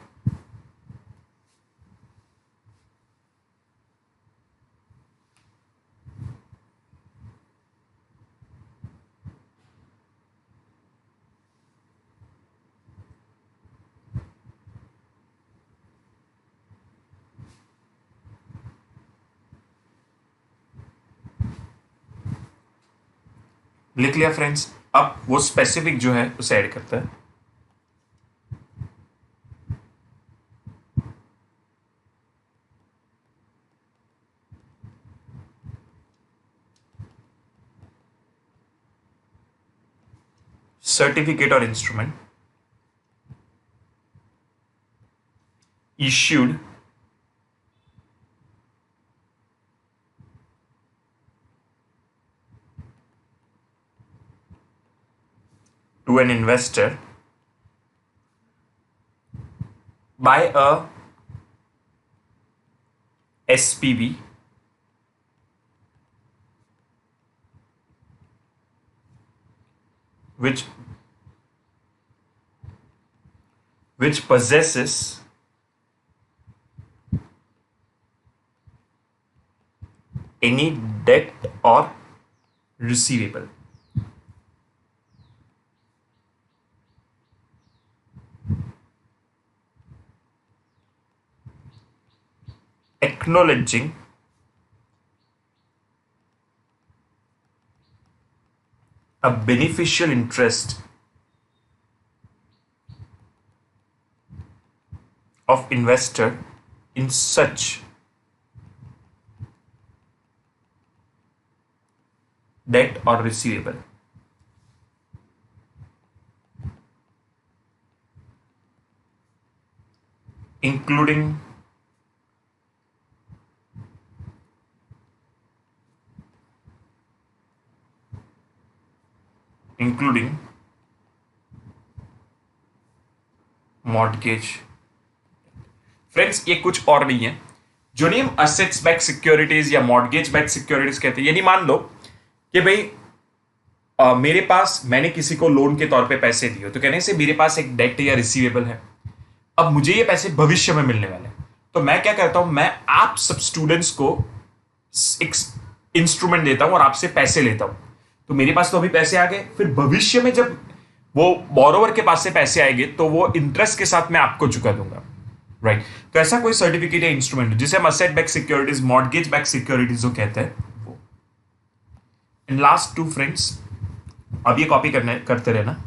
लिख लिया फ्रेंड्स। अब वो स्पेसिफिक जो है उसे ऐड करता है। सर्टिफिकेट और instrument issued to an investor by a SPV which possesses any debt or receivable। Acknowledging a beneficial interest of investor in such debt or receivable, including mortgage. Friends ये कुछ और नहीं है, जो नहीं हम असेट्स बैक सिक्योरिटीज या mortgage back securities कहते हैं। यानी मान लो कि भाई मेरे पास, मैंने किसी को लोन के तौर पे पैसे दिए तो कहने से मेरे पास एक डेट या रिसीवेबल है, अब मुझे ये पैसे भविष्य में मिलने वाले हैं, तो मैं क्या करता हूं, मैं आप सब स्टूडेंट्स को एक इंस्ट्रूमेंट देता हूं और आपसे पैसे लेता हूं। तो मेरे पास तो अभी पैसे आ गए, फिर भविष्य में जब वो बोरोवर के पास से पैसे आएंगे तो वो इंटरेस्ट के साथ मैं आपको चुका दूंगा, राइट। तो ऐसा कोई सर्टिफिकेट या इंस्ट्रूमेंट जिसे हम asset back securities, mortgage back securities जो कहते हैं वो। एंड लास्ट 2 फ्रेंड्स, अब ये कॉपी करते रहना।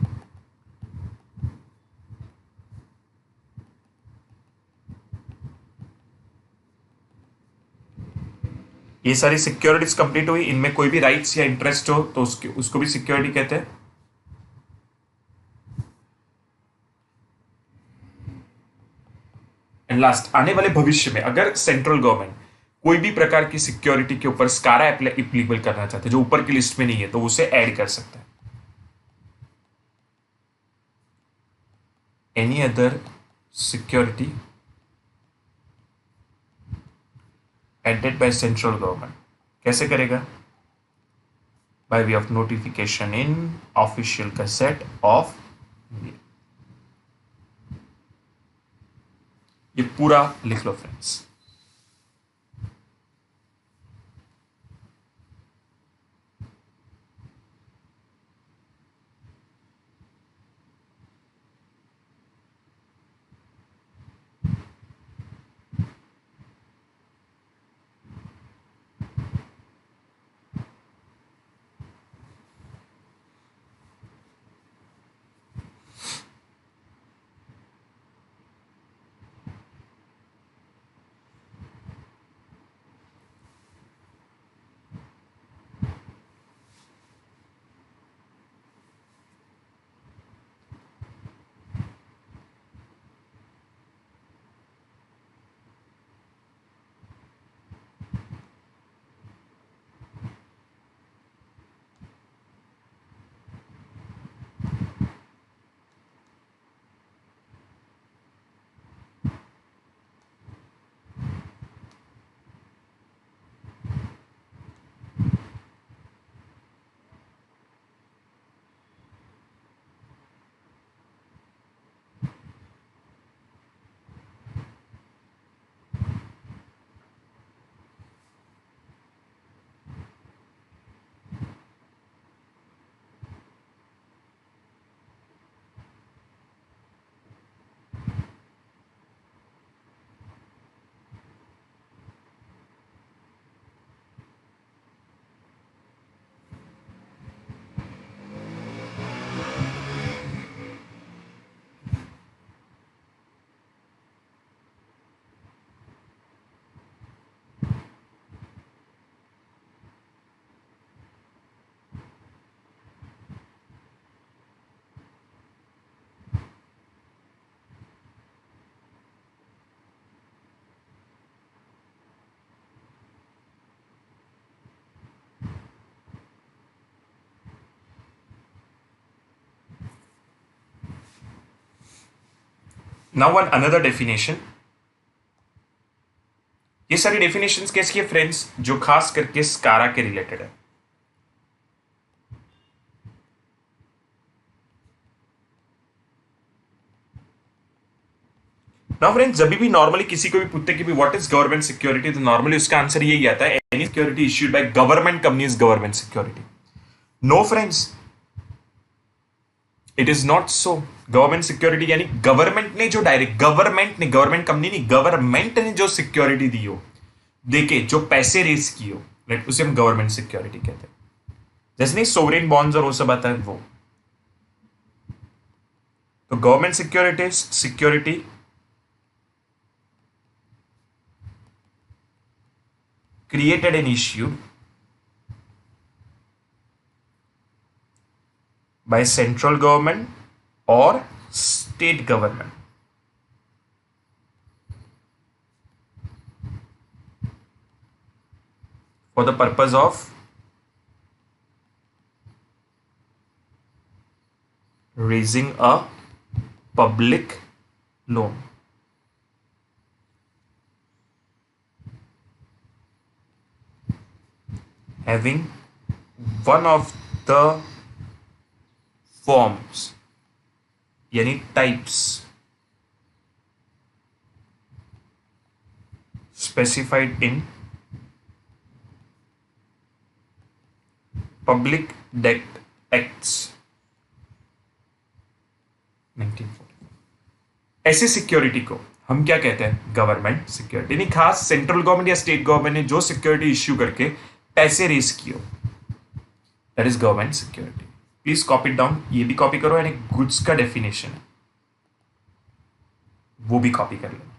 ये सारी सिक्योरिटीज कंप्लीट हुई, इनमें कोई भी राइट्स या इंटरेस्ट हो तो उसको भी सिक्योरिटी कहते हैं। एंड लास्ट, आने वाले भविष्य में अगर सेंट्रल गवर्नमेंट कोई भी प्रकार की सिक्योरिटी के ऊपर स्कारा एप्लीकेबल करना चाहते हैं जो ऊपर की लिस्ट में नहीं है, तो उसे ऐड कर सकता है। Any other security added by central government, कैसे करेगा? By way of notification in official gazette of India. ये पूरा लिख लो friends. Now one another definition. ये सारी डेफिनेशंस कैसी है फ्रेंड्स? जो खास करके स्कारा के रिलेटेड है। नाउ फ्रेंड्स, जब भी नॉर्मली किसी को भी पूछते कि व्हाट इज गवर्नमेंट सिक्योरिटी, तो नॉर्मली उसका आंसर यही आता है, any security issued by government company is government security. No friends, it is not so. Government security यानी गवर्नमेंट ने जो डायरेक्ट, गवर्नमेंट ने, गवर्नमेंट कंपनी नहीं, गवर्नमेंट ने जो सिक्योरिटी दी हो, देके जो पैसे रेस किए हो, राइट, उसे हम गवर्नमेंट सिक्योरिटी कहते हैं। जैसे नहीं सोवरेन बॉन्ड्स और वो सब आता है वो। तो government security created and issued by central government or state government for the purpose of raising a public loan. Having one of the forms यानी types specified in Public Debt Acts 1940। ऐसी security को हम क्या कहते हैं? Government security. नहीं, खास central government या स्टेट गवर्नमेंट ने जो सिक्योरिटी इश्यू करके पैसे रेस किए, that is government security. Please copy down, ये भी कॉपी करो, यानी गुड्स का डेफिनेशन है वो भी कॉपी कर लेना।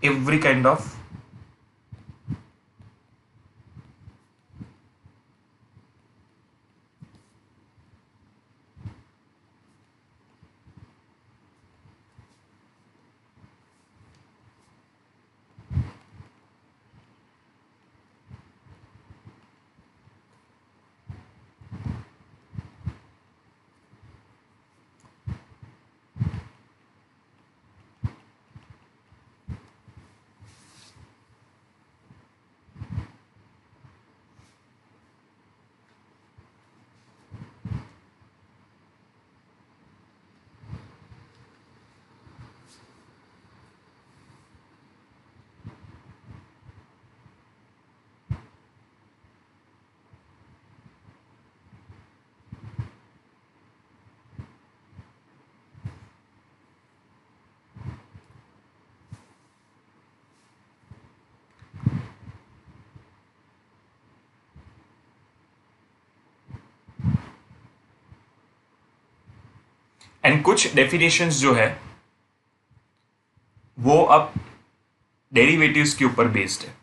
every kind of एंड कुछ डेफिनेशंस जो है वो अब डेरिवेटिव्स के ऊपर बेस्ड है.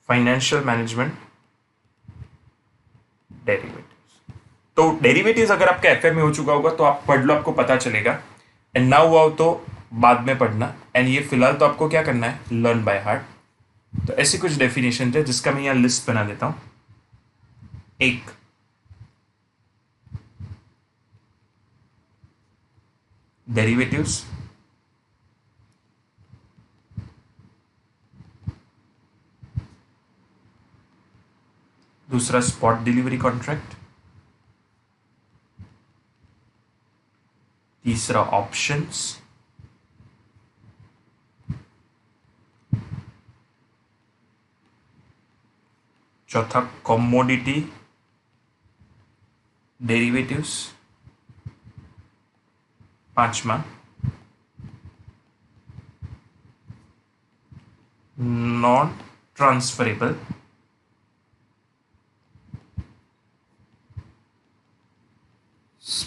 Financial management derivatives. तो डेरिवेटिव्स अगर आपका एफए में हो चुका होगा तो आप पढ़ लो, आपको पता चलेगा. एंड ना हुआ हो तो बाद में पढ़ना. एंड ये फिलहाल तो आपको क्या करना है, लर्न बाय हार्ट. तो ऐसी कुछ डेफिनेशन है जिसका मैं यहाँ लिस्ट बना देता हूं. एक, डेरिवेटिव्स. दूसरा स्पॉट डिलीवरी कॉन्ट्रैक्ट. तीसरा ऑप्शंस. चौथा कमोडिटी डेरिवेटिव्स. पांचवा non transferable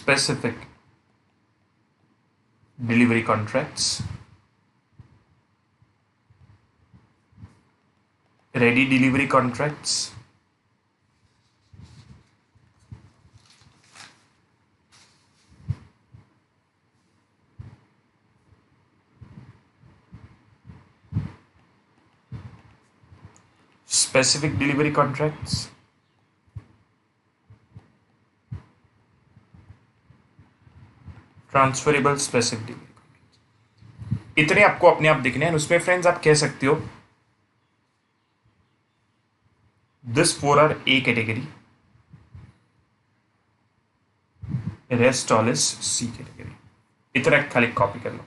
specific delivery contracts, ready delivery contracts, specific delivery contracts, transferable specific delivery. इतने आपको अपने आप दिखने हैं. उसमें फ्रेंड्स आप कह सकते हो this four are A category, rest all is C category. इतना खाली कॉपी कर लो.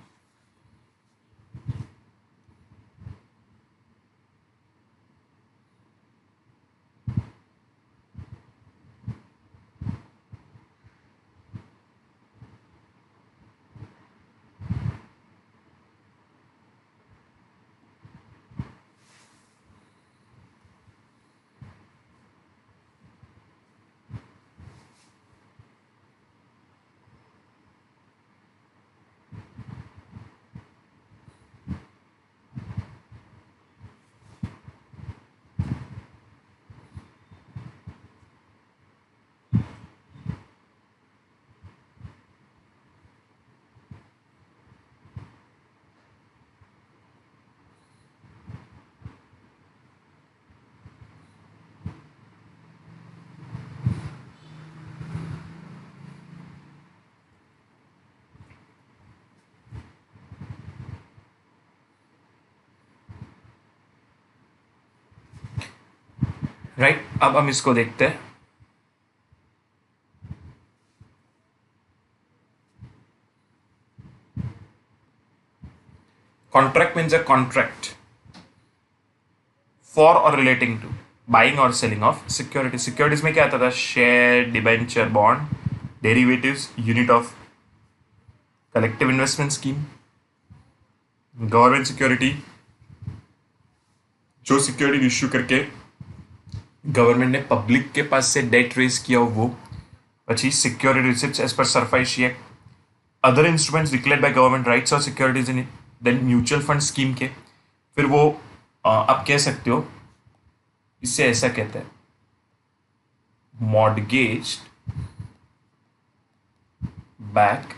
राइट. अब हम इसको देखते हैं. Contract means a contract for और रिलेटिंग टू बाइंग और सेलिंग ऑफ सिक्योरिटी. सिक्योरिटीज में क्या आता था, share, debenture, bond. Derivatives unit of collective investment scheme. Government security जो सिक्योरिटी इश्यू करके गवर्नमेंट ने पब्लिक के पास से डेट रेज किया वो, પછી security receipts as per SARFAESI act, other instruments declared by government rights और securities in then mutual fund scheme के, फिर वो आप कह सकते हो इससे ऐसा कहते हैं मॉर्गेज बैक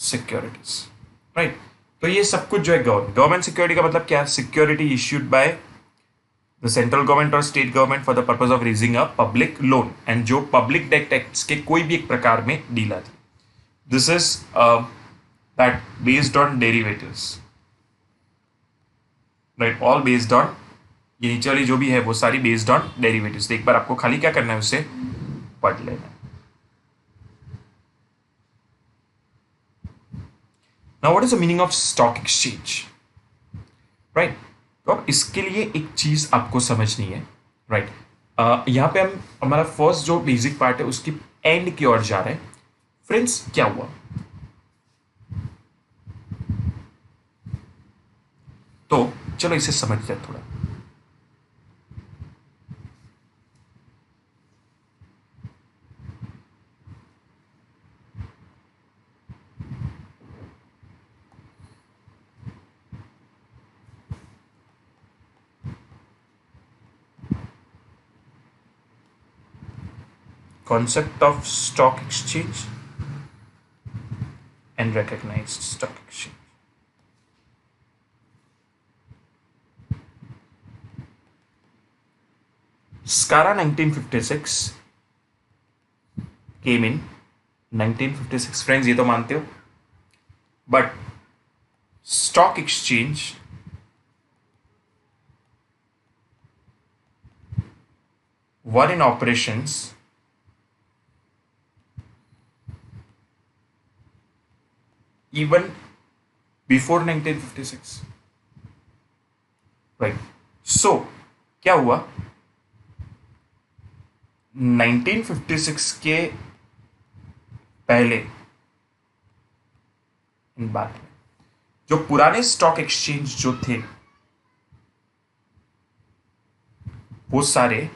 सिक्योरिटीज, राइट। तो ये सब कुछ जो है गवर्नमेंट सिक्योरिटी का मतलब क्या है, security issued by the central government और state government for the purpose of raising a public loan, and जो पब्लिक डेट एक्ट के कोई भी एक प्रकार में डील आती, this is that based on derivatives, right, all based on, ये नीचे वाली जो भी है वो सारी बेस्ड ऑन डेरिवेटिव्स। एक बार आपको खाली क्या करना है, उसे पढ़ लेना है। Now what is the meaning of stock exchange, right. तो अब इसके लिए एक चीज आपको समझनी है, राइट। यहां पे हम हमारा फर्स्ट जो बेसिक पार्ट है उसकी एंड की ओर जा रहे हैं। फ्रेंड्स, क्या हुआ, तो चलो इसे समझते हैं थोड़ा। Concept of stock exchange and recognized stock exchange. SCARA 1956 came in 1956, friends ये तो मानते हो, but stock exchange were in operations even before 1956, right? So क्या हुआ, 1956 के पहले, इन बात में जो पुराने स्टॉक एक्सचेंज जो थे वो सारे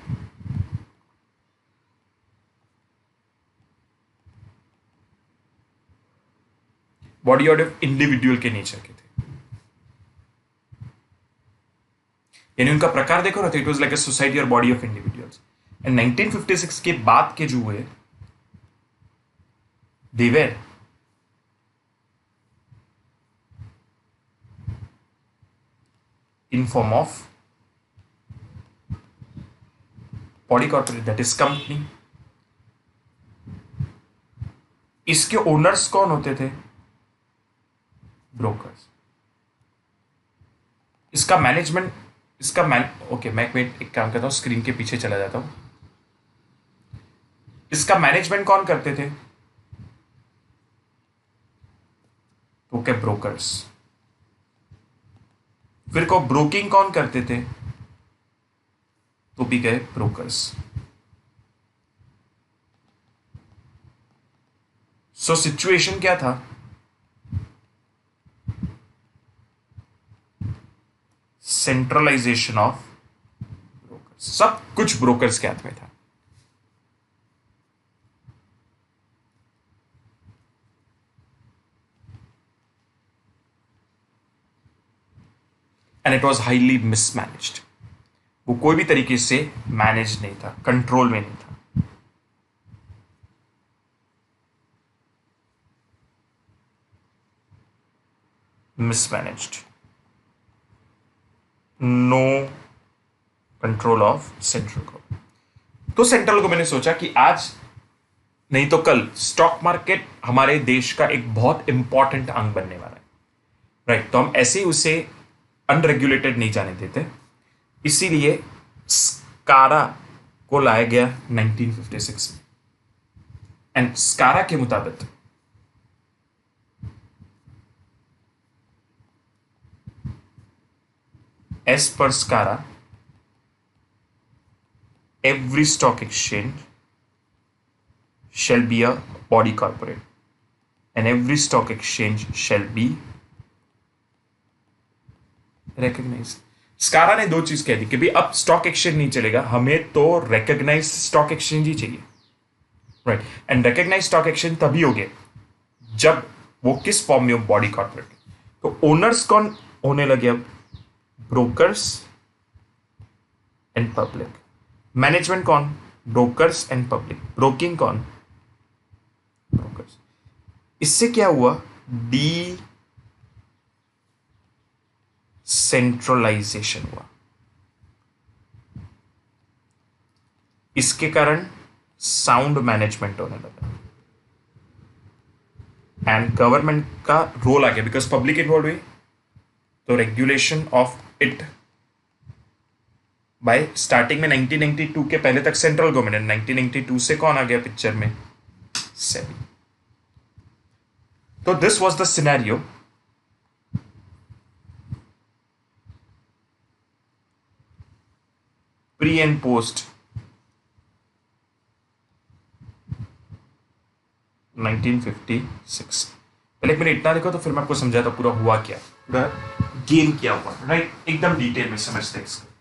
बॉडी ऑफ इंडिविजुअल के नेचर के थे, यानी उनका प्रकार देखो ना, तो it was like a society और बॉडी ऑफ इंडिविजुअल्स। एंड 1956 के बाद के जो हुए, they were in form of body corporate, that is company. इसके ओनर्स कौन होते थे, ब्रोकर्स। इसका मैनेजमेंट, ओके, मैं एक काम करता हूं, स्क्रीन के पीछे चला जाता हूं। इसका मैनेजमेंट कौन करते थे, ओके, ब्रोकर्स। फिर को ब्रोकिंग कौन करते थे, तो भी गए ब्रोकर्स। सो सिचुएशन क्या था, सेंट्रलाइजेशन ऑफ ब्रोकर्स, सब कुछ ब्रोकर्स के हाथ में था। And it was highly mismanaged, वो कोई भी तरीके से मैनेज नहीं था, कंट्रोल में नहीं था। Mismanaged, no control of central government. तो सेंट्रल गवर्नमेंट ने सोचा कि आज नहीं तो कल स्टॉक मार्केट हमारे देश का एक बहुत इंपॉर्टेंट अंग बनने वाला है, राइट। तो हम ऐसे ही उसे अनरेगुलेटेड नहीं जाने देते, इसीलिए स्कारा को लाया गया 1956 में। एंड स्कारा के मुताबिक as per SCARA, every stock exchange shall be a body corporate, and every stock exchange shall be recognized. स्कारा ने दो चीज कह दी कि भाई अब स्टॉक एक्सचेंज नहीं चलेगा, हमें तो रिकॉग्नाइज स्टॉक एक्सचेंज ही चाहिए, right. And recognise stock exchange तभी हो गया जब वो किस फॉर्म में हो, बॉडी कॉर्पोरेट। तो ओनर्स कौन होने लगे अब? Brokers and public. मैनेजमेंट कौन? Brokers and public. ब्रोकिंग कौन? ब्रोकर्स। इससे क्या हुआ? डी सेंट्रलाइजेशन हुआ। इसके कारण साउंड मैनेजमेंट होने लगा एंड गवर्नमेंट का रोल आ गया, बिकॉज पब्लिक इन्वॉल्व हुई, तो regulation of it by starting में 1992 के पहले तक सेंट्रल गवर्नमेंट, 1992 से कौन आ गया पिक्चर में? सेबी। तो this was the scenario pre and post 1956। पहले मैंने इतना लिखा तो फिर मैं आपको समझाता पूरा हुआ क्या, पूरा गेम क्या हुआ, राइट। एकदम डिटेल में समझते हैं इसको।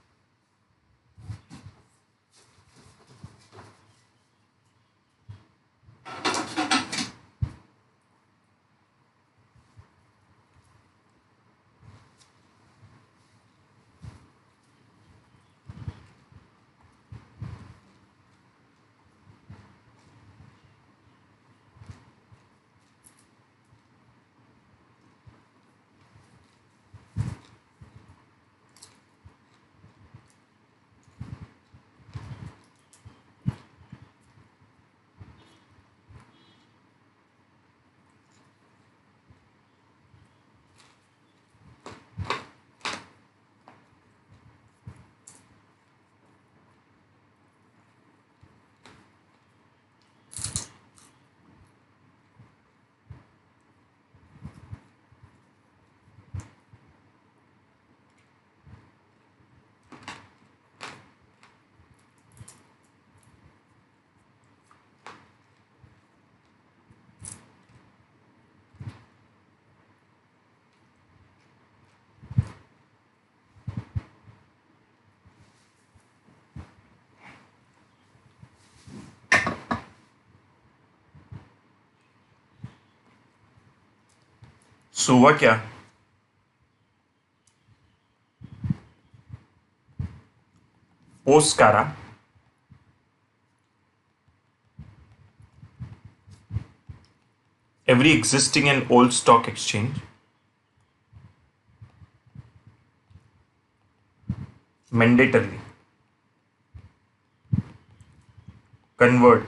सो हुआ क्या? पोस्कारा every existing and old stock exchange mandatorily convert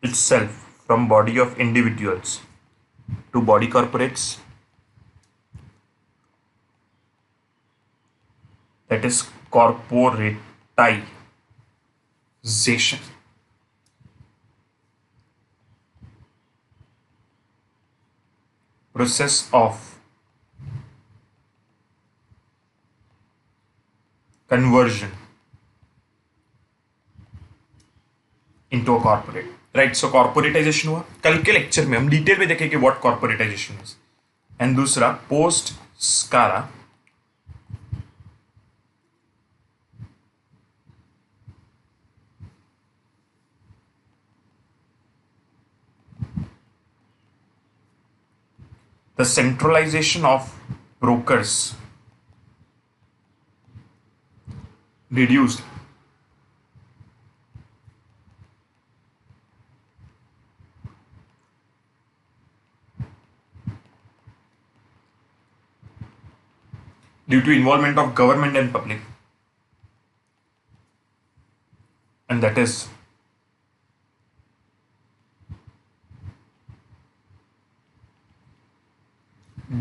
itself from body of individuals to body corporates, that is corporatization. Process of conversion into a corporate, right. So corporatisation हुआ। कल के लेक्चर में हम डिटेल में देखेंगे व्हाट कॉर्पोरेटाइजेशन इज। एंड दूसरा post स्कारा the centralization of brokers reduced due to involvement of government and public, and that is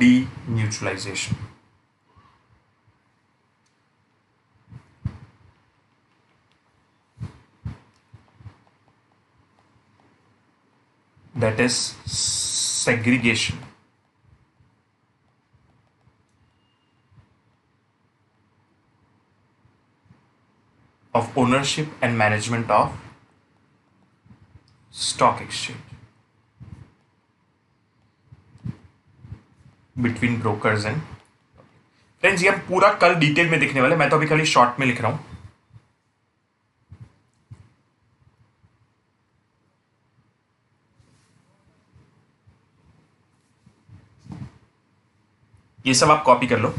demutualization. That is segregation of ownership and management of stock exchange between brokers and friends ये हम पूरा कल detail में देखने वाले, मैं तो अभी खाली शॉर्ट में लिख रहा हूं। ये सब आप कॉपी कर लो।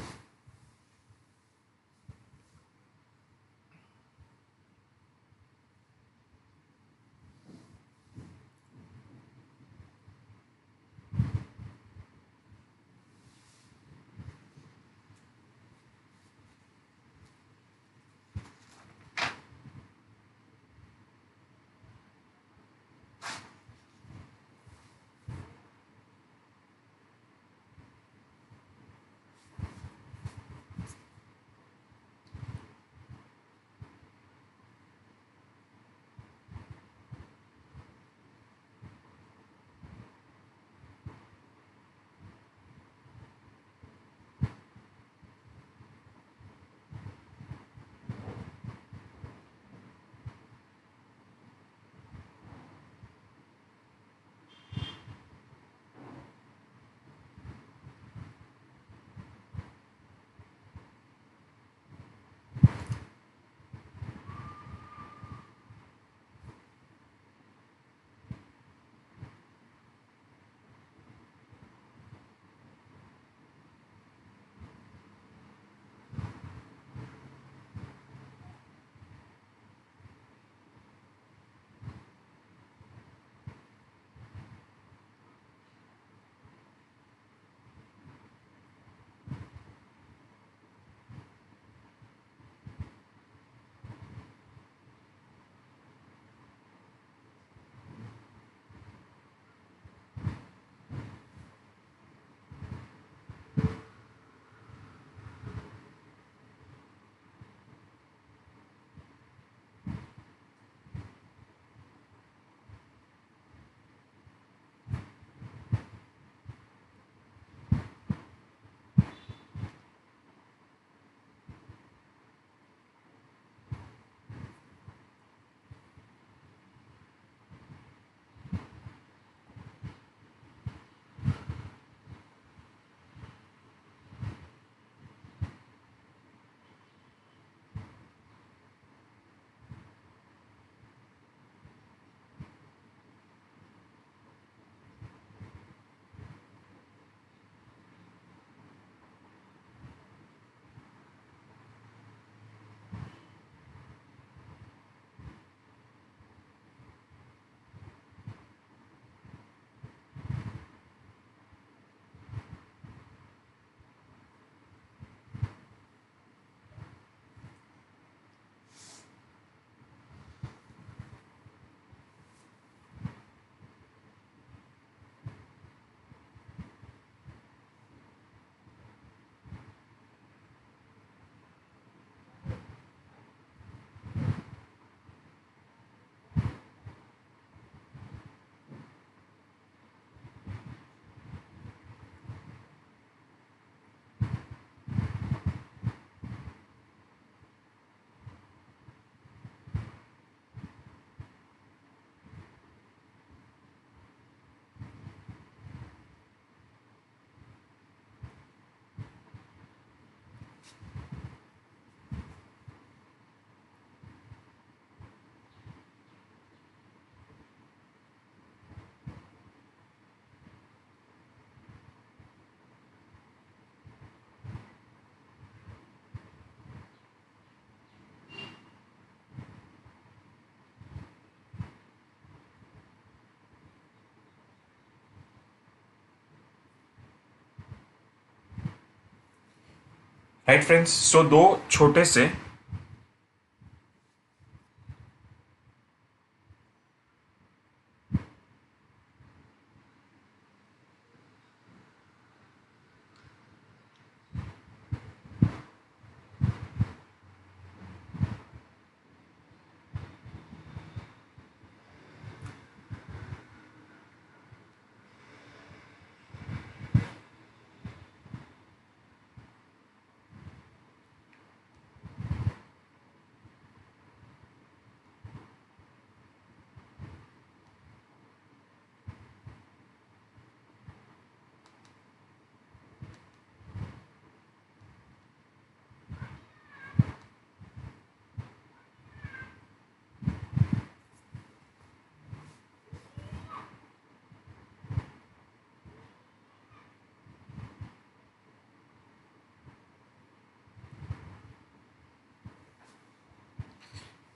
राइट फ्रेंड्स, सो दो छोटे से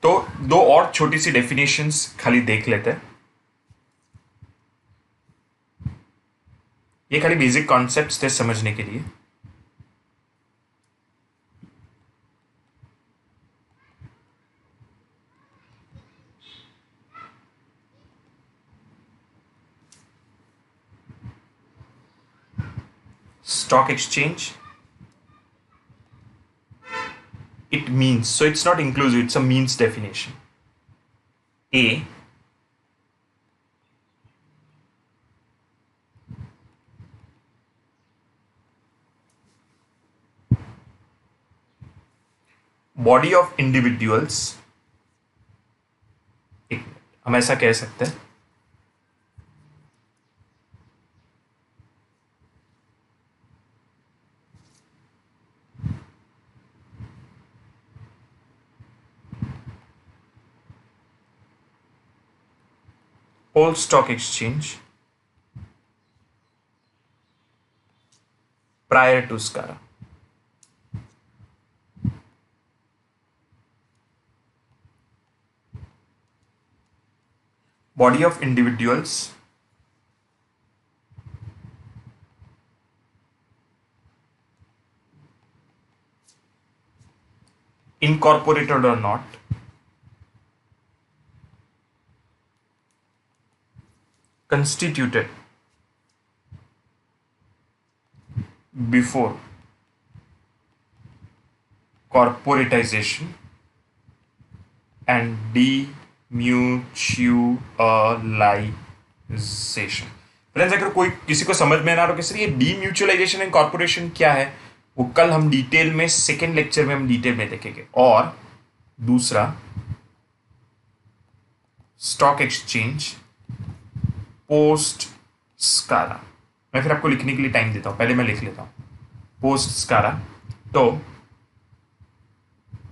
तो दो और छोटी सी डेफिनेशंस खाली देख लेते हैं। ये खाली बेसिक कॉन्सेप्ट्स थे समझने के लिए। Stock exchange, it means, so it's not inclusive, it's a means definition. A, body of individuals, हम ऐसा कह सकते हैं, whole stock exchange prior to SCARA. Body of individuals incorporated or not, constituted before corporatization and demutualization. Friends, अगर कोई किसी को समझ में ना आ रहा किसी ये डीम्यूचुअलाइजेशन एंड कॉर्पोरेशन क्या है, वो कल हम डिटेल में सेकेंड लेक्चर में हम डिटेल में देखेंगे। और दूसरा, स्टॉक एक्सचेंज पोस्ट स्कारा। मैं फिर आपको लिखने के लिए टाइम देता हूं, पहले मैं लिख लेता हूं पोस्ट स्कारा। तो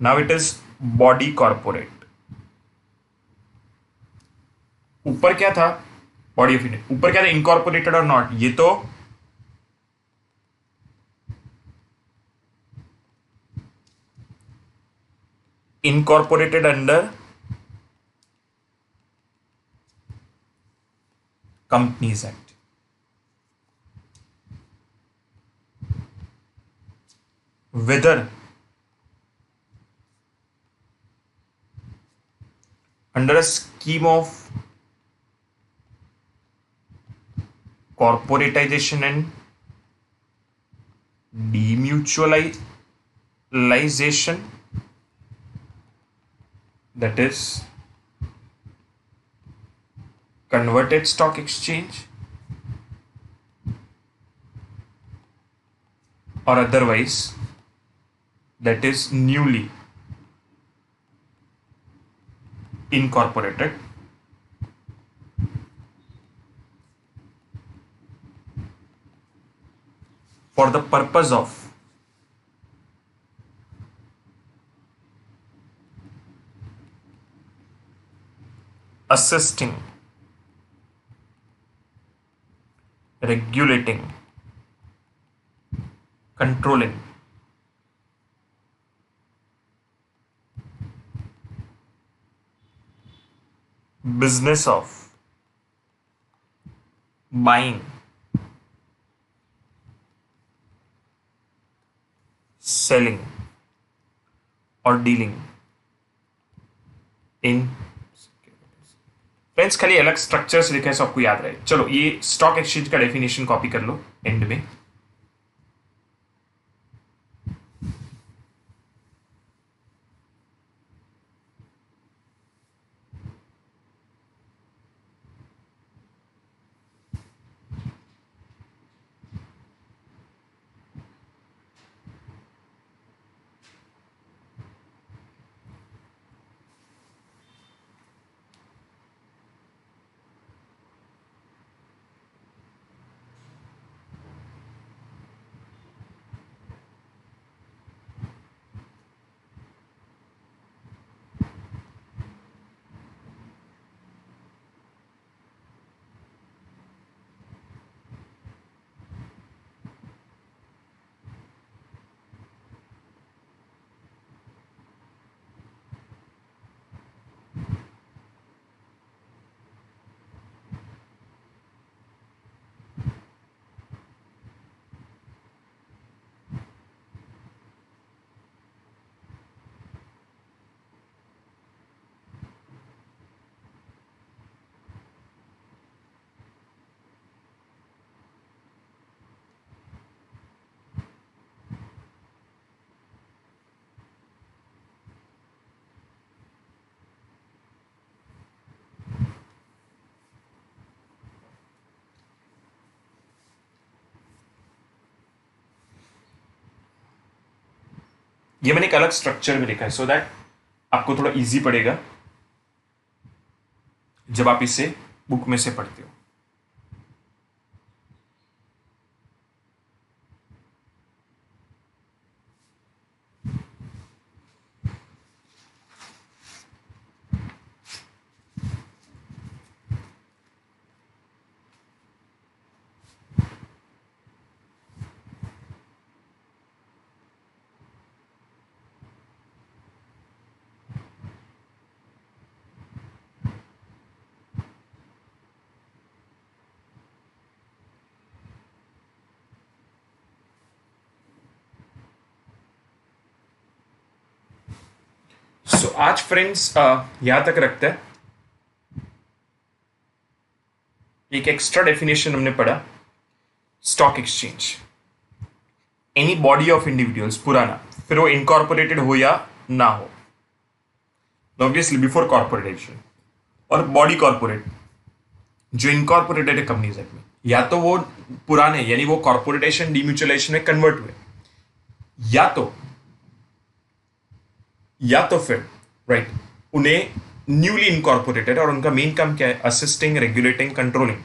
now it is body corporate. ऊपर क्या था, बॉडी ऑफ इंडिया, ऊपर क्या था, इनकॉर्पोरेटेड और नॉट, ये तो incorporated under companies act. whether under a scheme of corporatization and demutualization, that is converted stock exchange, or otherwise that is newly incorporated, for the purpose of assisting, regulating, controlling business of buying, selling और dealing in. Friends, खाली अलग structure से लिखा है, सबको याद रहे। चलो, ये स्टॉक एक्सचेंज का डेफिनेशन कॉपी कर लो एंड में। ये मैंने एक अलग स्ट्रक्चर में लिखा है सो दैट आपको थोड़ा इजी पड़ेगा जब आप इसे बुक में से पढ़ते हो. सो आज फ्रेंड्स यहां तक रखते हैं. एक एक्स्ट्रा डेफिनेशन हमने पढ़ा. Stock exchange, any body of individuals, पुराना, फिर वो इनकॉर्पोरेटेड हो या ना हो, ऑब्वियसली बिफोर कॉर्पोरेटेशन, और बॉडी कॉर्पोरेट जो इनकॉर्पोरेटेड है कंपनीज एक्ट में, या तो वो पुराने यानी वो कॉर्पोरेटेशन डिम्यूचुअलाइजेशन में कन्वर्ट हुए, या तो फिर राइट उन्हें न्यूली इनकॉर्पोरेटेड, और उनका मेन काम क्या है? Assisting, regulating, controlling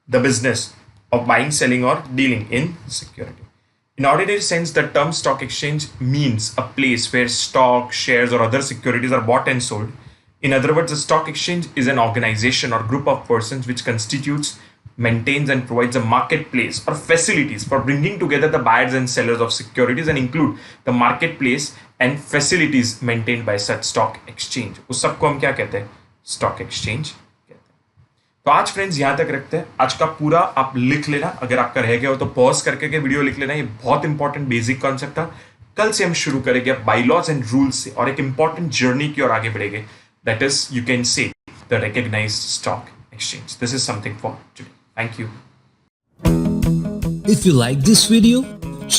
the business of buying, selling, or dealing in security. In ordinary sense, the term stock exchange means a place where stock, shares, or other securities are bought and sold. In other words, a stock exchange is an organization or group of persons which constitutes, maintains, and provides a marketplace or facilities for bringing together the buyers and sellers of securities, and include the marketplace and facilities maintained by such stock exchange. उस सबको हम क्या कहते हैं? Stock exchange. तो आज friends यहां तक रखते हैं. आज का पूरा आप लिख लेना, अगर आपका रह गया हो तो पॉज करके के वीडियो लिख लेना. ये बहुत इंपॉर्टेंट बेसिक कॉन्सेप्ट था. कल से हम शुरू करेंगे बाइलॉज एंड रूल्स से, और एक इंपॉर्टेंट जर्नी की ओर आगे बढ़ेंगे. That is, you can say, the recognised stock exchange. This is something for today. Thank you. If you like this video,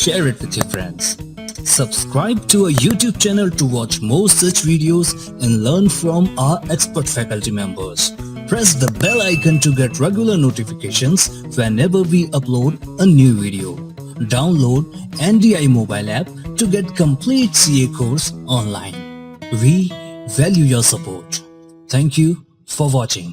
share it with your friends. Subscribe to our YouTube channel to watch more such videos and learn from our expert faculty members. Press the bell icon to get regular notifications whenever we upload a new video. Download NDI mobile app to get complete CA course online. We value your support. Thank you for watching.